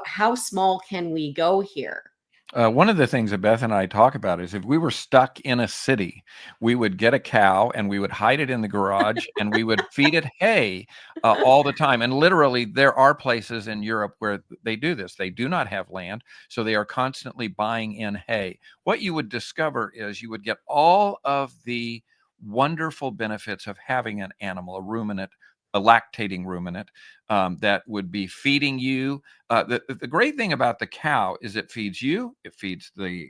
How small can we go here? One of the things that Beth and I talk about is if we were stuck in a city, we would get a cow and we would hide it in the garage and we would feed it hay all the time. And literally, there are places in Europe where they do this. They do not have land, so they are constantly buying in hay. What you would discover is you would get all of the wonderful benefits of having an animal, a ruminant, a lactating ruminant, that would be feeding you. The great thing about the cow is it feeds you, it feeds the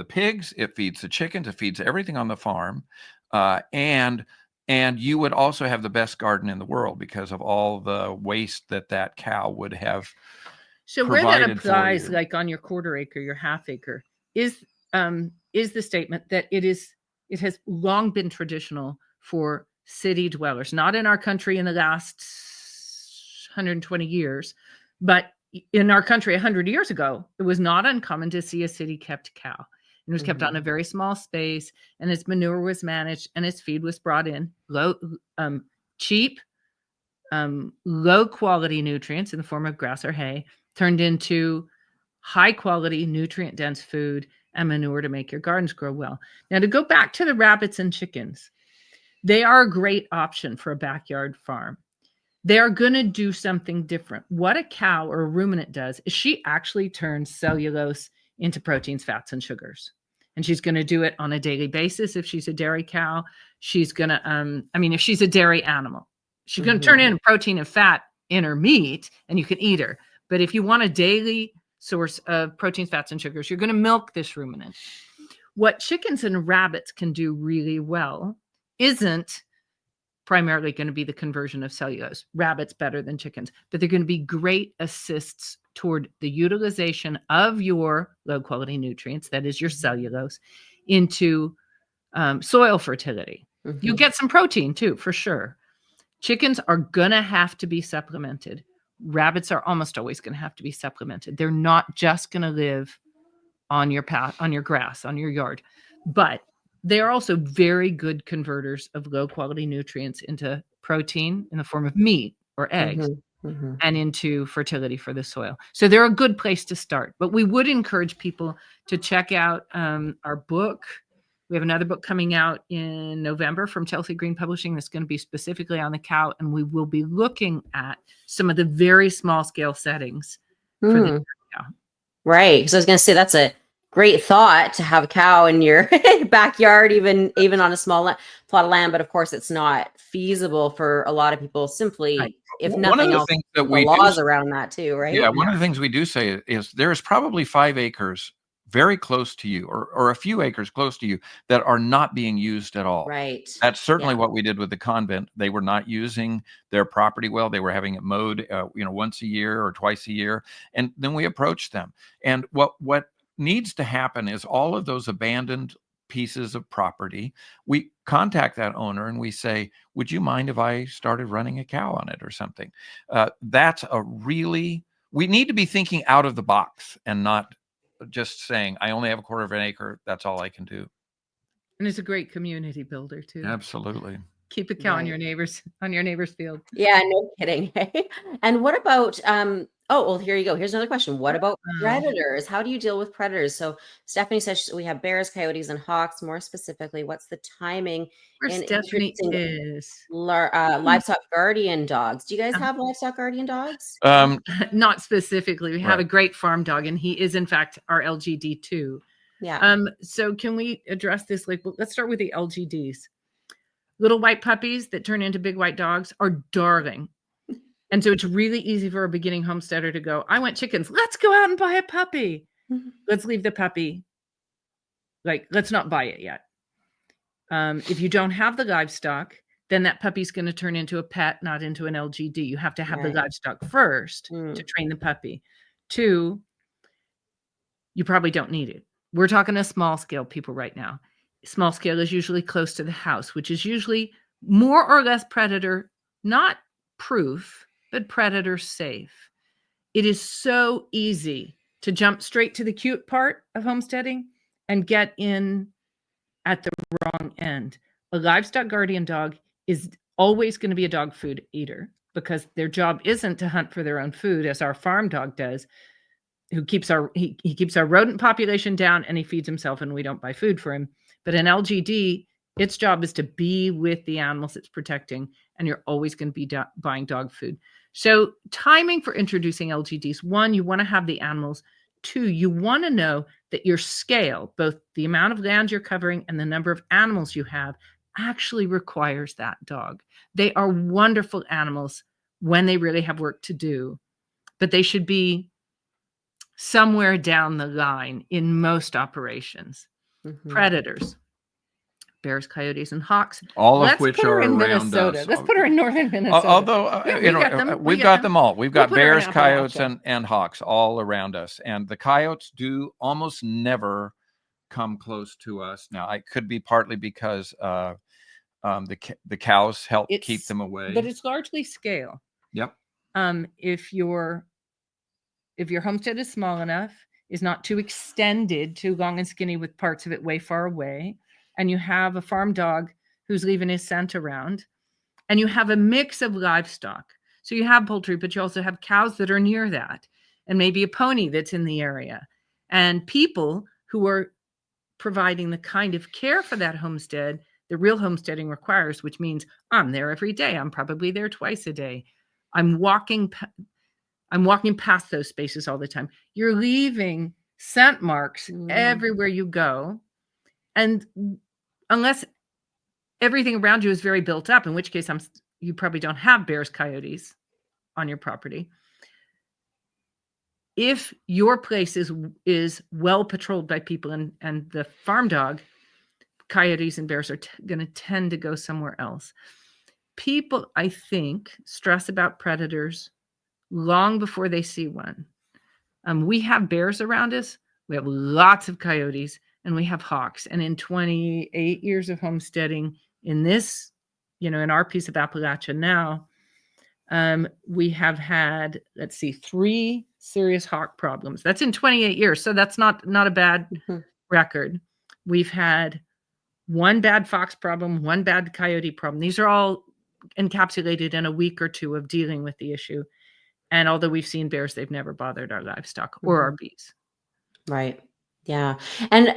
pigs, it feeds the chickens, it feeds everything on the farm, and you would also have the best garden in the world because of all the waste that cow would have. So where that applies, you. like on your quarter acre, your half acre, is the statement that it has long been traditional for city dwellers, not in our country in the last 120 years, but in our country 100 years ago, it was not uncommon to see a city kept cow. It was kept on a very small space, and its manure was managed, and its feed was brought in low, cheap, low quality nutrients in the form of grass or hay, turned into high quality, nutrient dense food and manure to make your gardens grow well. Now, to go back to the rabbits and chickens, they are a great option for a backyard farm. They are going to do something different. What a cow or a ruminant does is she actually turns cellulose into proteins, fats, and sugars. And she's going to do it on a daily basis. If she's a dairy cow, she's going to, if she's a dairy animal, she's going to turn in protein and fat in her meat and you can eat her. But if you want a daily source of proteins, fats, and sugars, you're going to milk this ruminant. What chickens and rabbits can do really well isn't primarily going to be the conversion of cellulose. Rabbits better than chickens, but they're going to be great assists toward the utilization of your low quality nutrients, that is your cellulose, into soil fertility. You'll get some protein too, for sure. Chickens are going to have to be supplemented. Rabbits are almost always going to have to be supplemented. They're not just going to live on your path, on your grass, on your yard, but they are also very good converters of low quality nutrients into protein in the form of meat or eggs and into fertility for the soil. So they're a good place to start. But we would encourage people to check out our book. We have another book coming out in November from Chelsea Green Publishing that's going to be specifically on the cow. And we will be looking at some of the very small scale settings for the cow. Right. Because I was going to say that's a great thought to have a cow in your backyard, even on a small plot of land. But of course, it's not feasible for a lot of people simply, if nothing else, the laws around that too, right? Yeah. One of the things we do say is there's probably 5 acres very close to you or a few acres close to you that are not being used at all. Right. That's certainly what we did with the convent. They were not using their property well. They were having it mowed, once a year or twice a year. And then we approached them. And what needs to happen is all of those abandoned pieces of property, we contact that owner and we say, would you mind if I started running a cow on it or something? We need to be thinking out of the box and not just saying, I only have a quarter of an acre. That's all I can do. And it's a great community builder too. Absolutely. Keep a cow on your neighbor's field. Yeah, no kidding. And what about here you go. Here's another question. What about predators? How do you deal with predators? So Stephanie says we have bears, coyotes, and hawks. More specifically, what's the timing? Where Stephanie is livestock guardian dogs. Do you guys have livestock guardian dogs? Not specifically. We have a great farm dog, and he is in fact our LGD too. Yeah. So can we address this? Let's start with the LGDs. Little white puppies that turn into big white dogs are darling. And so it's really easy for a beginning homesteader to go, I want chickens. Let's go out and buy a puppy. Let's leave the puppy. Let's not buy it yet. If you don't have the livestock, then that puppy's going to turn into a pet, not into an LGD. You have to have the livestock first to train the puppy. 2, you probably don't need it. We're talking to small scale people right now. Small scale is usually close to the house, which is usually more or less predator, not proof, but predator safe. It is so easy to jump straight to the cute part of homesteading and get in at the wrong end. A livestock guardian dog is always going to be a dog food eater because their job isn't to hunt for their own food as our farm dog does. who keeps he keeps our rodent population down, and he feeds himself, and we don't buy food for him. But an LGD, its job is to be with the animals it's protecting, and you're always going to be buying dog food. So timing for introducing LGDs: 1, you want to have the animals. 2, you want to know that your scale, both the amount of land you're covering and the number of animals you have, actually requires that dog. They are wonderful animals when they really have work to do, but they should be somewhere down the line in most operations. Predators: bears, coyotes, and hawks. All of which are in around Minnesota. us. Let's put her in northern Minnesota. Although we've got them all. We've got We'll put her in bears, coyotes, Appalachia. and hawks all around us. And the coyotes do almost never come close to us. Now, it could be partly because the cows help keep them away. But it's largely scale. Yep. If your homestead is small enough, is not too extended, too long and skinny with parts of it way far away, and you have a farm dog who's leaving his scent around, and you have a mix of livestock. So you have poultry, but you also have cows that are near that, and maybe a pony that's in the area, and people who are providing the kind of care for that homestead the real homesteading requires, which means I'm there every day. I'm probably there twice a day. I'm walking past those spaces all the time. You're leaving scent marks everywhere you go. And unless everything around you is very built up, in which case you probably don't have bears, coyotes on your property. If your place is well patrolled by people and the farm dog, coyotes and bears are going to tend to go somewhere else. People, I think, stress about predators long before they see one. We have bears around us. We have lots of coyotes, and we have hawks. And in 28 years of homesteading in this, in our piece of Appalachia now, we have had, 3 serious hawk problems. That's in 28 years. So that's not a bad record. We've had 1 bad fox problem, 1 bad coyote problem. These are all encapsulated in a week or 2 of dealing with the issue. And although we've seen bears, they've never bothered our livestock or our bees. Right. Yeah. And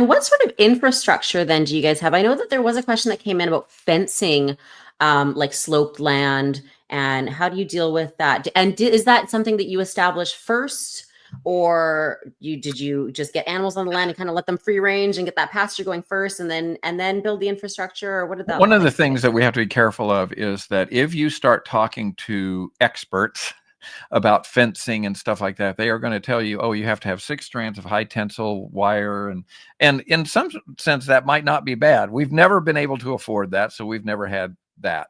what sort of infrastructure then do you guys have? I know that there was a question that came in about fencing, like sloped land, and how do you deal with that? And is that something that you established first, or did you just get animals on the land and kind of let them free range and get that pasture going first, and then build the infrastructure? Or what did that One look of the like? things that we have to be careful of is that if you start talking to experts about fencing and stuff like that, they are going to tell you, oh, you have to have 6 strands of high tensile wire. And in some sense, that might not be bad. We've never been able to afford that, so we've never had that.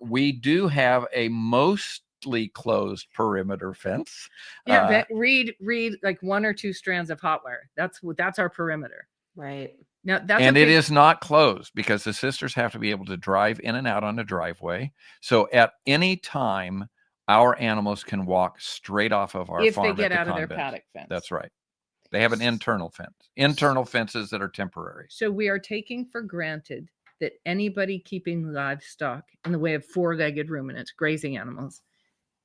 We do have a mostly closed perimeter fence. Yeah, read like 1 or 2 strands of hot wire. That's our perimeter. Right. Now it is not closed because the sisters have to be able to drive in and out on a driveway. So at any time, our animals can walk straight off of our farm if they get out of their convent. paddock fence. That's right. They have an internal fences that are temporary. So we are taking for granted that anybody keeping livestock in the way of 4-legged ruminants, grazing animals,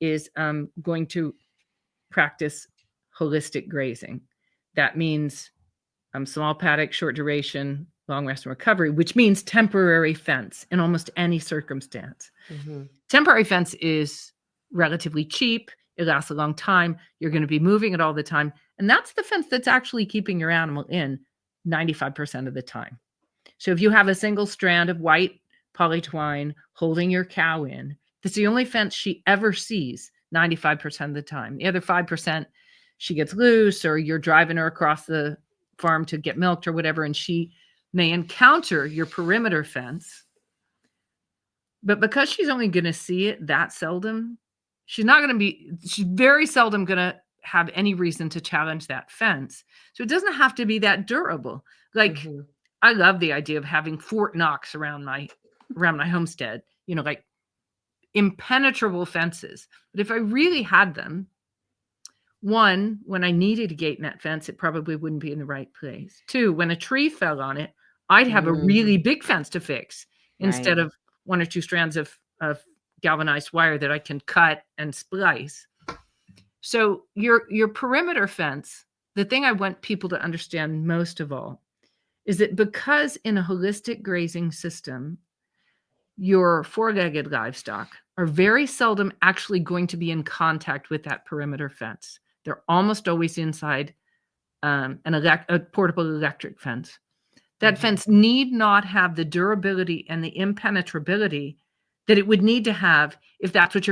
is going to practice holistic grazing. That means small paddock, short duration, long rest and recovery, which means temporary fence in almost any circumstance. Temporary fence is relatively cheap. It lasts a long time. You're going to be moving it all the time. And that's the fence that's actually keeping your animal in 95% of the time. So if you have a single strand of white polytwine holding your cow in, that's the only fence she ever sees 95% of the time. The other 5%, she gets loose, or you're driving her across the farm to get milked or whatever, and she may encounter your perimeter fence. But because she's only going to see it that seldom, she's very seldom going to have any reason to challenge that fence. So it doesn't have to be that durable. Like, I love the idea of having Fort Knox around my homestead, like impenetrable fences. But if I really had them, 1, when I needed a gate net fence, it probably wouldn't be in the right place. 2, when a tree fell on it, I'd have a really big fence to fix instead of 1 or 2 strands of galvanized wire that I can cut and splice. So your perimeter fence, the thing I want people to understand most of all is that because in a holistic grazing system, your four-legged livestock are very seldom actually going to be in contact with that perimeter fence. They're almost always inside a portable electric fence. That fence need not have the durability and the impenetrability that it would need to have if that's what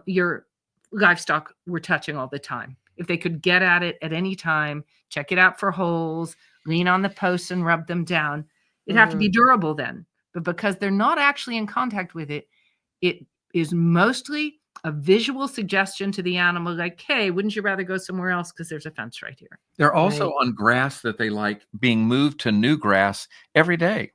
your livestock were touching all the time. If they could get at it at any time, check it out for holes, lean on the posts and rub them down, it'd have to be durable then. But because they're not actually in contact with it, it is mostly a visual suggestion to the animal, like, hey, wouldn't you rather go somewhere else because there's a fence right here? They're also on grass that they like being moved to new grass every day.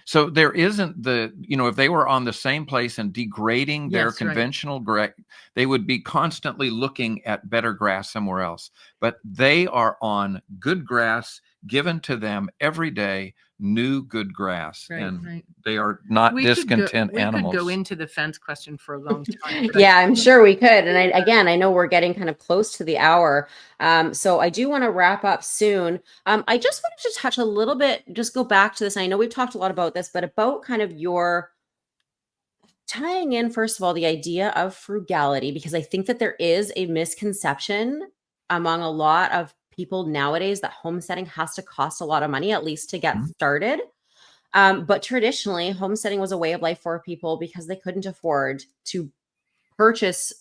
So there isn't if they were on the same place and degrading their conventional grass, they would be constantly looking at better grass somewhere else. But they are on good grass given to them every day, new good grass. They are not discontent animals. We could go into the fence question for a long time. Yeah, I'm sure we could. And I know we're getting kind of close to the hour. So I do want to wrap up soon. I just wanted to touch a little bit, just go back to this. I know we've talked a lot about this, but about kind of your tying in, first of all, the idea of frugality, because I think that there is a misconception among a lot of people nowadays that homesteading has to cost a lot of money, at least to get started. But traditionally, homesteading was a way of life for people because they couldn't afford to purchase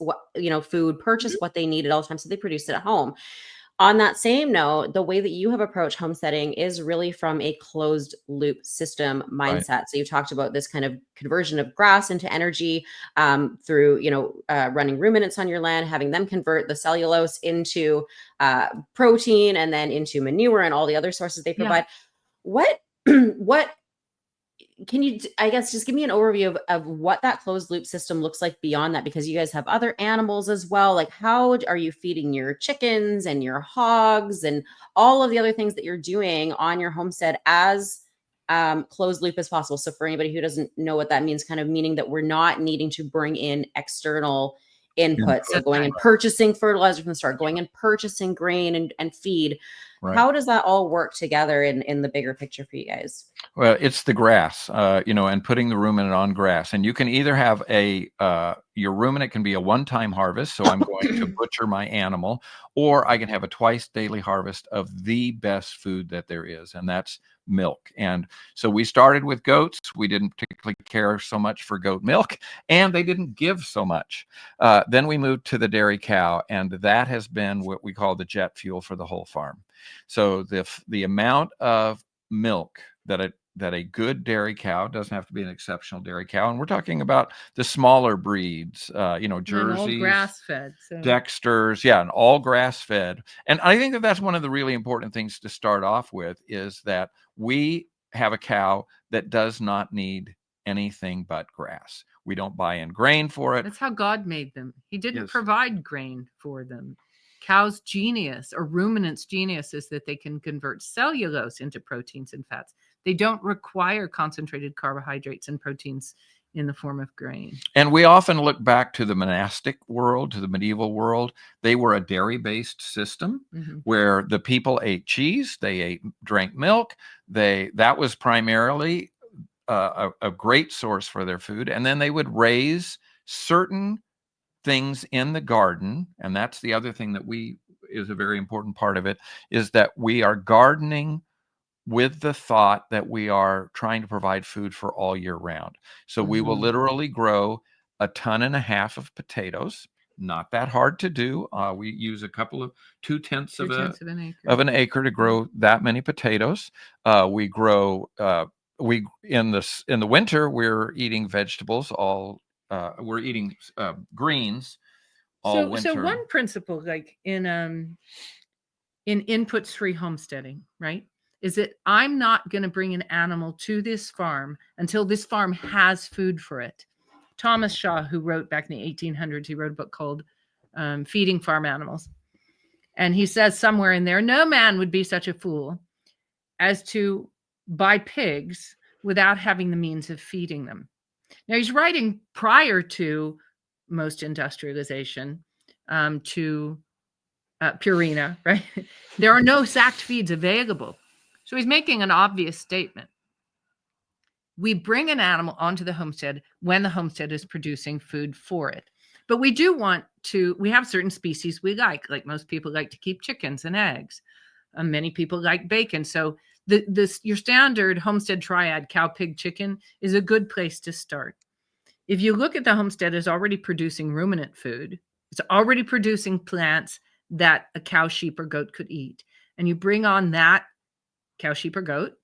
food, purchase what they needed all the time. So they produced it at home. On that same note, the way that you have approached homesteading is really from a closed loop system mindset. Right. So you talked about this kind of conversion of grass into energy through, running ruminants on your land, having them convert the cellulose into protein and then into manure and all the other sources they provide. Yeah. What can you, I guess, just give me an overview of what that closed loop system looks like beyond that? Because you guys have other animals as well. Like, how are you feeding your chickens and your hogs and all of the other things that you're doing on your homestead as closed loop as possible? So for anybody who doesn't know what that means, kind of meaning that we're not needing to bring in external inputs. So going and purchasing fertilizer from the start, going and purchasing grain and feed. Right. How does that all work together in the bigger picture for you guys? Well, it's the grass, and putting the ruminant on grass. And you can either have your ruminant can be a one-time harvest. So I'm going to butcher my animal, or I can have a twice daily harvest of the best food that there is. And that's milk. And so we started with goats. We didn't particularly care so much for goat milk, and they didn't give so much. Then we moved to the dairy cow, and that has been what we call the jet fuel for the whole farm. So the amount of milk that a good dairy cow, doesn't have to be an exceptional dairy cow, and we're talking about the smaller breeds, Jerseys, all grass-fed, Dexters, and all grass-fed. And I think that's one of the really important things to start off with, is that we have a cow that does not need anything but grass. We don't buy in grain for it. That's how God made them. He didn't provide grain for them. Cow's genius, or ruminants' genius, is that they can convert cellulose into proteins and fats. They don't require concentrated carbohydrates and proteins in the form of grain. And we often look back to the monastic world, to the medieval world. They were a dairy-based system where the people ate cheese, they drank milk. That was primarily a great source for their food. And then they would raise certain things in the garden, and that's the other thing that is a very important part of it, is that we are gardening with the thought that we are trying to provide food for all year round. So we will literally grow 1.5 tons of potatoes. Not that hard to do. We use a couple of 2/10 of an acre to grow that many potatoes. We grow in the winter, we're eating vegetables we're eating greens all winter. So one principle, like in inputs-free homesteading, right, is that I'm not going to bring an animal to this farm until this farm has food for it. Thomas Shaw, who wrote back in the 1800s, he wrote a book called Feeding Farm Animals. And he says somewhere in there, no man would be such a fool as to buy pigs without having the means of feeding them. Now, he's writing prior to most industrialization, to Purina, right? There are no sacked feeds available. So he's making an obvious statement. We bring an animal onto the homestead when the homestead is producing food for it. But we do want to, we have certain species we like most people like to keep chickens and eggs. Many people like bacon. So your standard homestead triad, cow, pig, chicken, is a good place to start. If you look at the homestead as already producing ruminant food, it's already producing plants that a cow, sheep, or goat could eat. And you bring on that cow, sheep, or goat,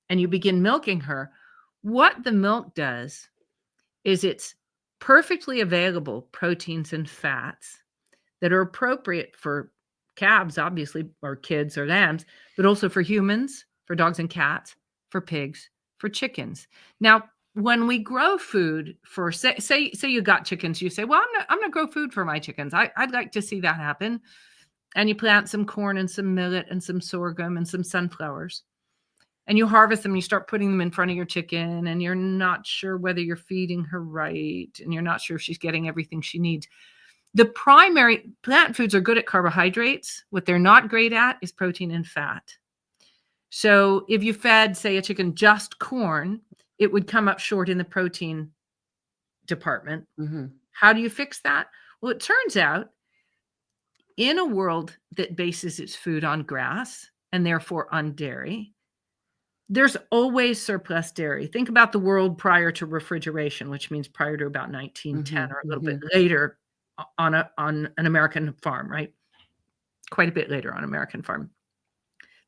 and you begin milking her. What the milk does is it's perfectly available proteins and fats that are appropriate for calves, obviously, or kids or lambs, but also for humans, for dogs and cats, for pigs, for chickens. Now, when we grow food for, say you got chickens, you say, well, I'm gonna grow food for my chickens. I'd like to see that happen. And you plant some corn and some millet and some sorghum and some sunflowers. And you harvest them, and you start putting them in front of your chicken, and you're not sure whether you're feeding her right, and you're not sure if she's getting everything she needs. The primary plant foods are good at carbohydrates. What they're not great at is protein and fat. So if you fed, say, a chicken just corn, it would come up short in the protein department. Mm-hmm. How do you fix that? Well, it turns out in a world that bases its food on grass and therefore on dairy, there's always surplus dairy. Think about the world prior to refrigeration, which means prior to about 1910 or a little bit later on an American farm, right? Quite a bit later on American farm.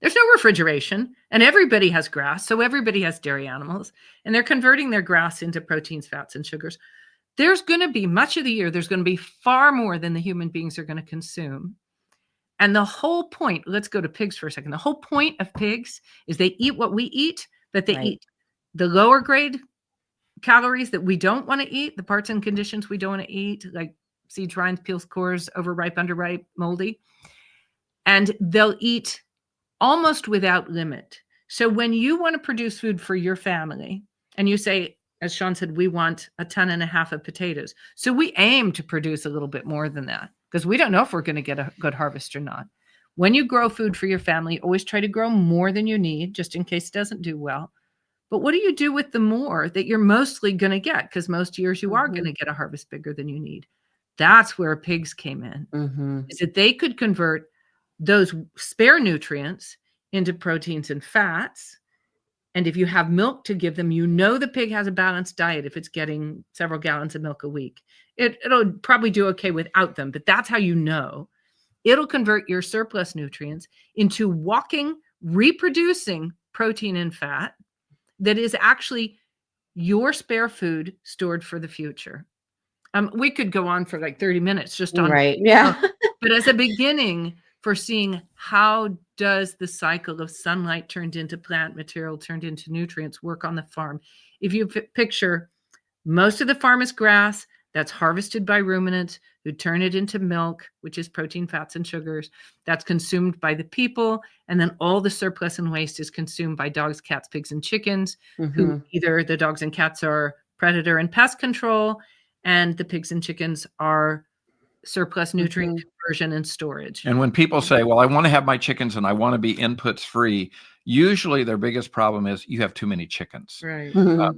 There's no refrigeration, and everybody has grass, so everybody has dairy animals, and they're converting their grass into proteins, fats, and sugars. There's going to be much of the year, there's going to be far more than the human beings are going to consume. And the whole point, let's go to pigs for a second. The whole point of pigs is they eat what we eat, but they eat the lower grade calories that we don't want to eat, the parts and conditions we don't want to eat, like seeds, rinds, peels, cores, overripe, underripe, moldy. And they'll eat almost without limit. So when you want to produce food for your family, and you say, as Shawn said, we want 1.5 tons of potatoes. So we aim to produce a little bit more than that, because we don't know if we're going to get a good harvest or not. When you grow food for your family, always try to grow more than you need, just in case it doesn't do well. But what do you do with the more that you're mostly going to get? Because most years you are going to get a harvest bigger than you need. That's where pigs came in, is that they could convert those spare nutrients into proteins and fats. And if you have milk to give them, you know the pig has a balanced diet if it's getting several gallons of milk a week. It'll probably do okay without them, but that's how you know. It'll convert your surplus nutrients into walking, reproducing protein and fat that is actually your spare food stored for the future. We could go on for like 30 minutes just on but as a beginning for seeing how does the cycle of sunlight turned into plant material, turned into nutrients work on the farm. If you picture most of the farm is grass that's harvested by ruminants who turn it into milk, which is protein, fats, and sugars. That's consumed by the people. And then all the surplus and waste is consumed by dogs, cats, pigs, and chickens, who either the dogs and cats are predator and pest control, and the pigs and chickens are surplus nutrient conversion and storage. And when people say, well, I want to have my chickens and I want to be inputs free, usually their biggest problem is you have too many chickens. Right.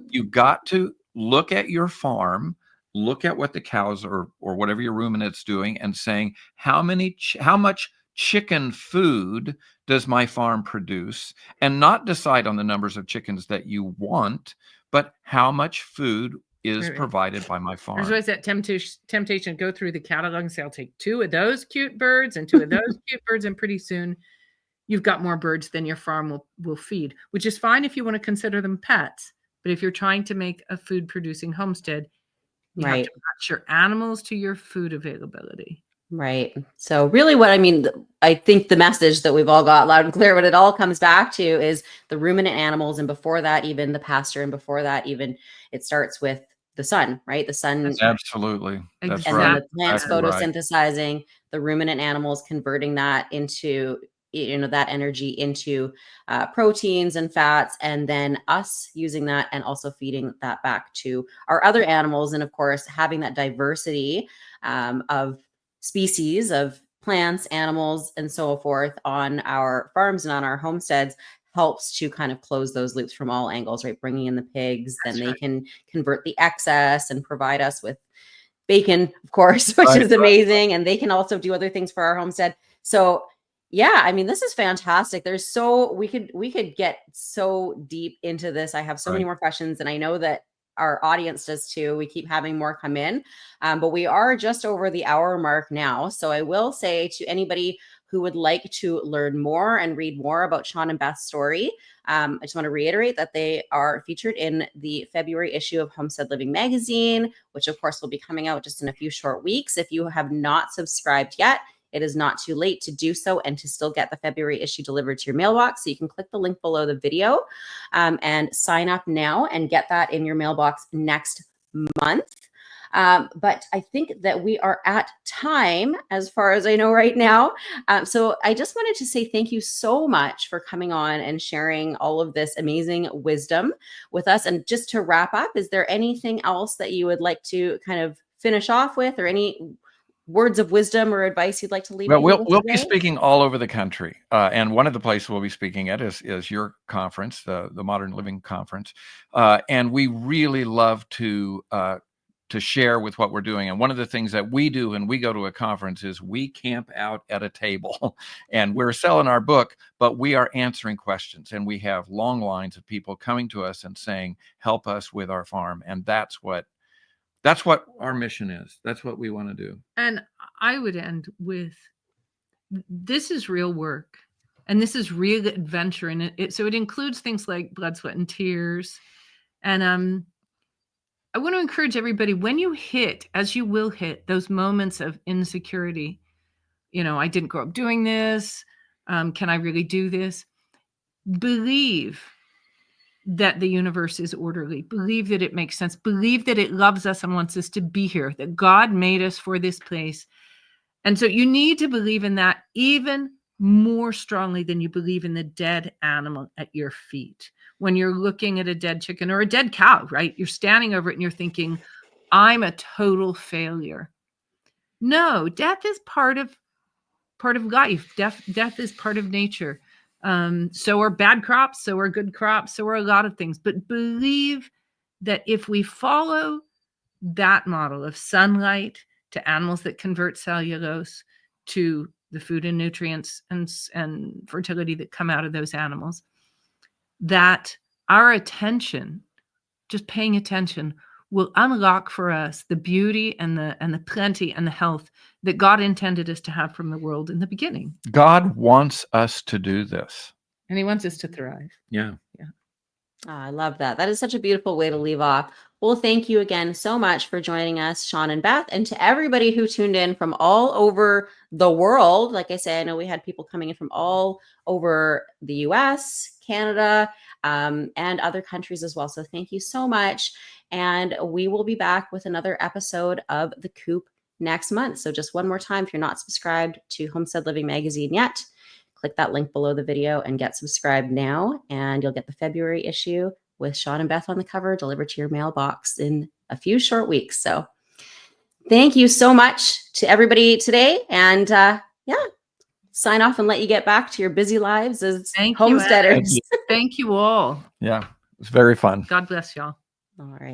You've got to look at your farm, look at what the cows or whatever your ruminant's doing, and saying, how much chicken food does my farm produce? And not decide on the numbers of chickens that you want, but how much food is provided by my farm. There's always that temptation to go through the catalog and say, I'll take 2 of those cute birds and 2 of those cute birds, and pretty soon you've got more birds than your farm will feed, which is fine if you want to consider them pets. But if you're trying to make a food producing homestead, you have to match your animals to your food availability. Right. So really I think the message that we've all got loud and clear, what it all comes back to is the ruminant animals. And before that, even the pasture. And before that, even it starts with the sun, right? The sun. Absolutely. That's and right. then the plants photosynthesizing, the ruminant animals converting that into, that energy into proteins and fats, and then us using that and also feeding that back to our other animals. And of course, having that diversity of species of plants, animals, and so forth on our farms and on our homesteads helps to kind of close those loops from all angles, right? Bringing in the pigs, then they can convert the excess and provide us with bacon, of course, which is amazing. And they can also do other things for our homestead. So yeah, I mean, this is fantastic. There's we could get so deep into this. I have so many more questions, and I know that our audience does too. We keep having more come in, but we are just over the hour mark now. So I will say to anybody who would like to learn more and read more about Shawn and Beth's story, I just want to reiterate that they are featured in the February issue of Homestead Living magazine, which of course will be coming out just in a few short weeks. If you have not subscribed yet, it is not too late to do so and to still get the February issue delivered to your mailbox. So you can click the link below the video and sign up now and get that in your mailbox next month. But I think that we are at time as far as I know right now. So I just wanted to say thank you so much for coming on and sharing all of this amazing wisdom with us. And just to wrap up, is there anything else that you would like to kind of finish off with, or any words of wisdom or advice you'd like to leave? Well, we'll be speaking all over the country, and one of the places we'll be speaking at is your conference, the Modern Living Conference, and we really love to share with what we're doing. And one of the things that we do when we go to a conference is we camp out at a table, and we're selling our book, but we are answering questions, and we have long lines of people coming to us and saying, "Help us with our farm," and that's what our mission is. That's what we want to do. And I would end with, this is real work, and this is real adventure. And so it includes things like blood, sweat, and tears. And I want to encourage everybody, when you hit, as you will hit, those moments of insecurity, I didn't grow up doing this. Can I really do this? Believe that the universe is orderly. Believe that it makes sense. Believe that it loves us and wants us to be here, that God made us for this place. And so you need to believe in that even more strongly than you believe in the dead animal at your feet. When you're looking at a dead chicken or a dead cow, right? You're standing over it and you're thinking, I'm a total failure. No, death is part of life. Death is part of nature. So are bad crops, so are good crops, so are a lot of things. But believe that if we follow that model of sunlight to animals that convert cellulose to the food and nutrients and fertility that come out of those animals, that our attention, just paying attention, will unlock for us the beauty and the plenty and the health that God intended us to have from the world in the beginning. God wants us to do this. And he wants us to thrive. Yeah. Oh, I love that. That is such a beautiful way to leave off. Well, thank you again so much for joining us, Shawn and Beth, and to everybody who tuned in from all over the world. Like I said, I know we had people coming in from all over the US, Canada, and other countries as well. So thank you so much. And we will be back with another episode of the Coop next month. So just one more time, if you're not subscribed to Homestead Living magazine yet, click that link below the video and get subscribed now, and you'll get the February issue with Shawn and Beth on the cover delivered to your mailbox in a few short weeks. So thank you so much to everybody today. And sign off and let you get back to your busy lives as homesteaders. Thank you all. Yeah, it's very fun. God bless y'all. All right.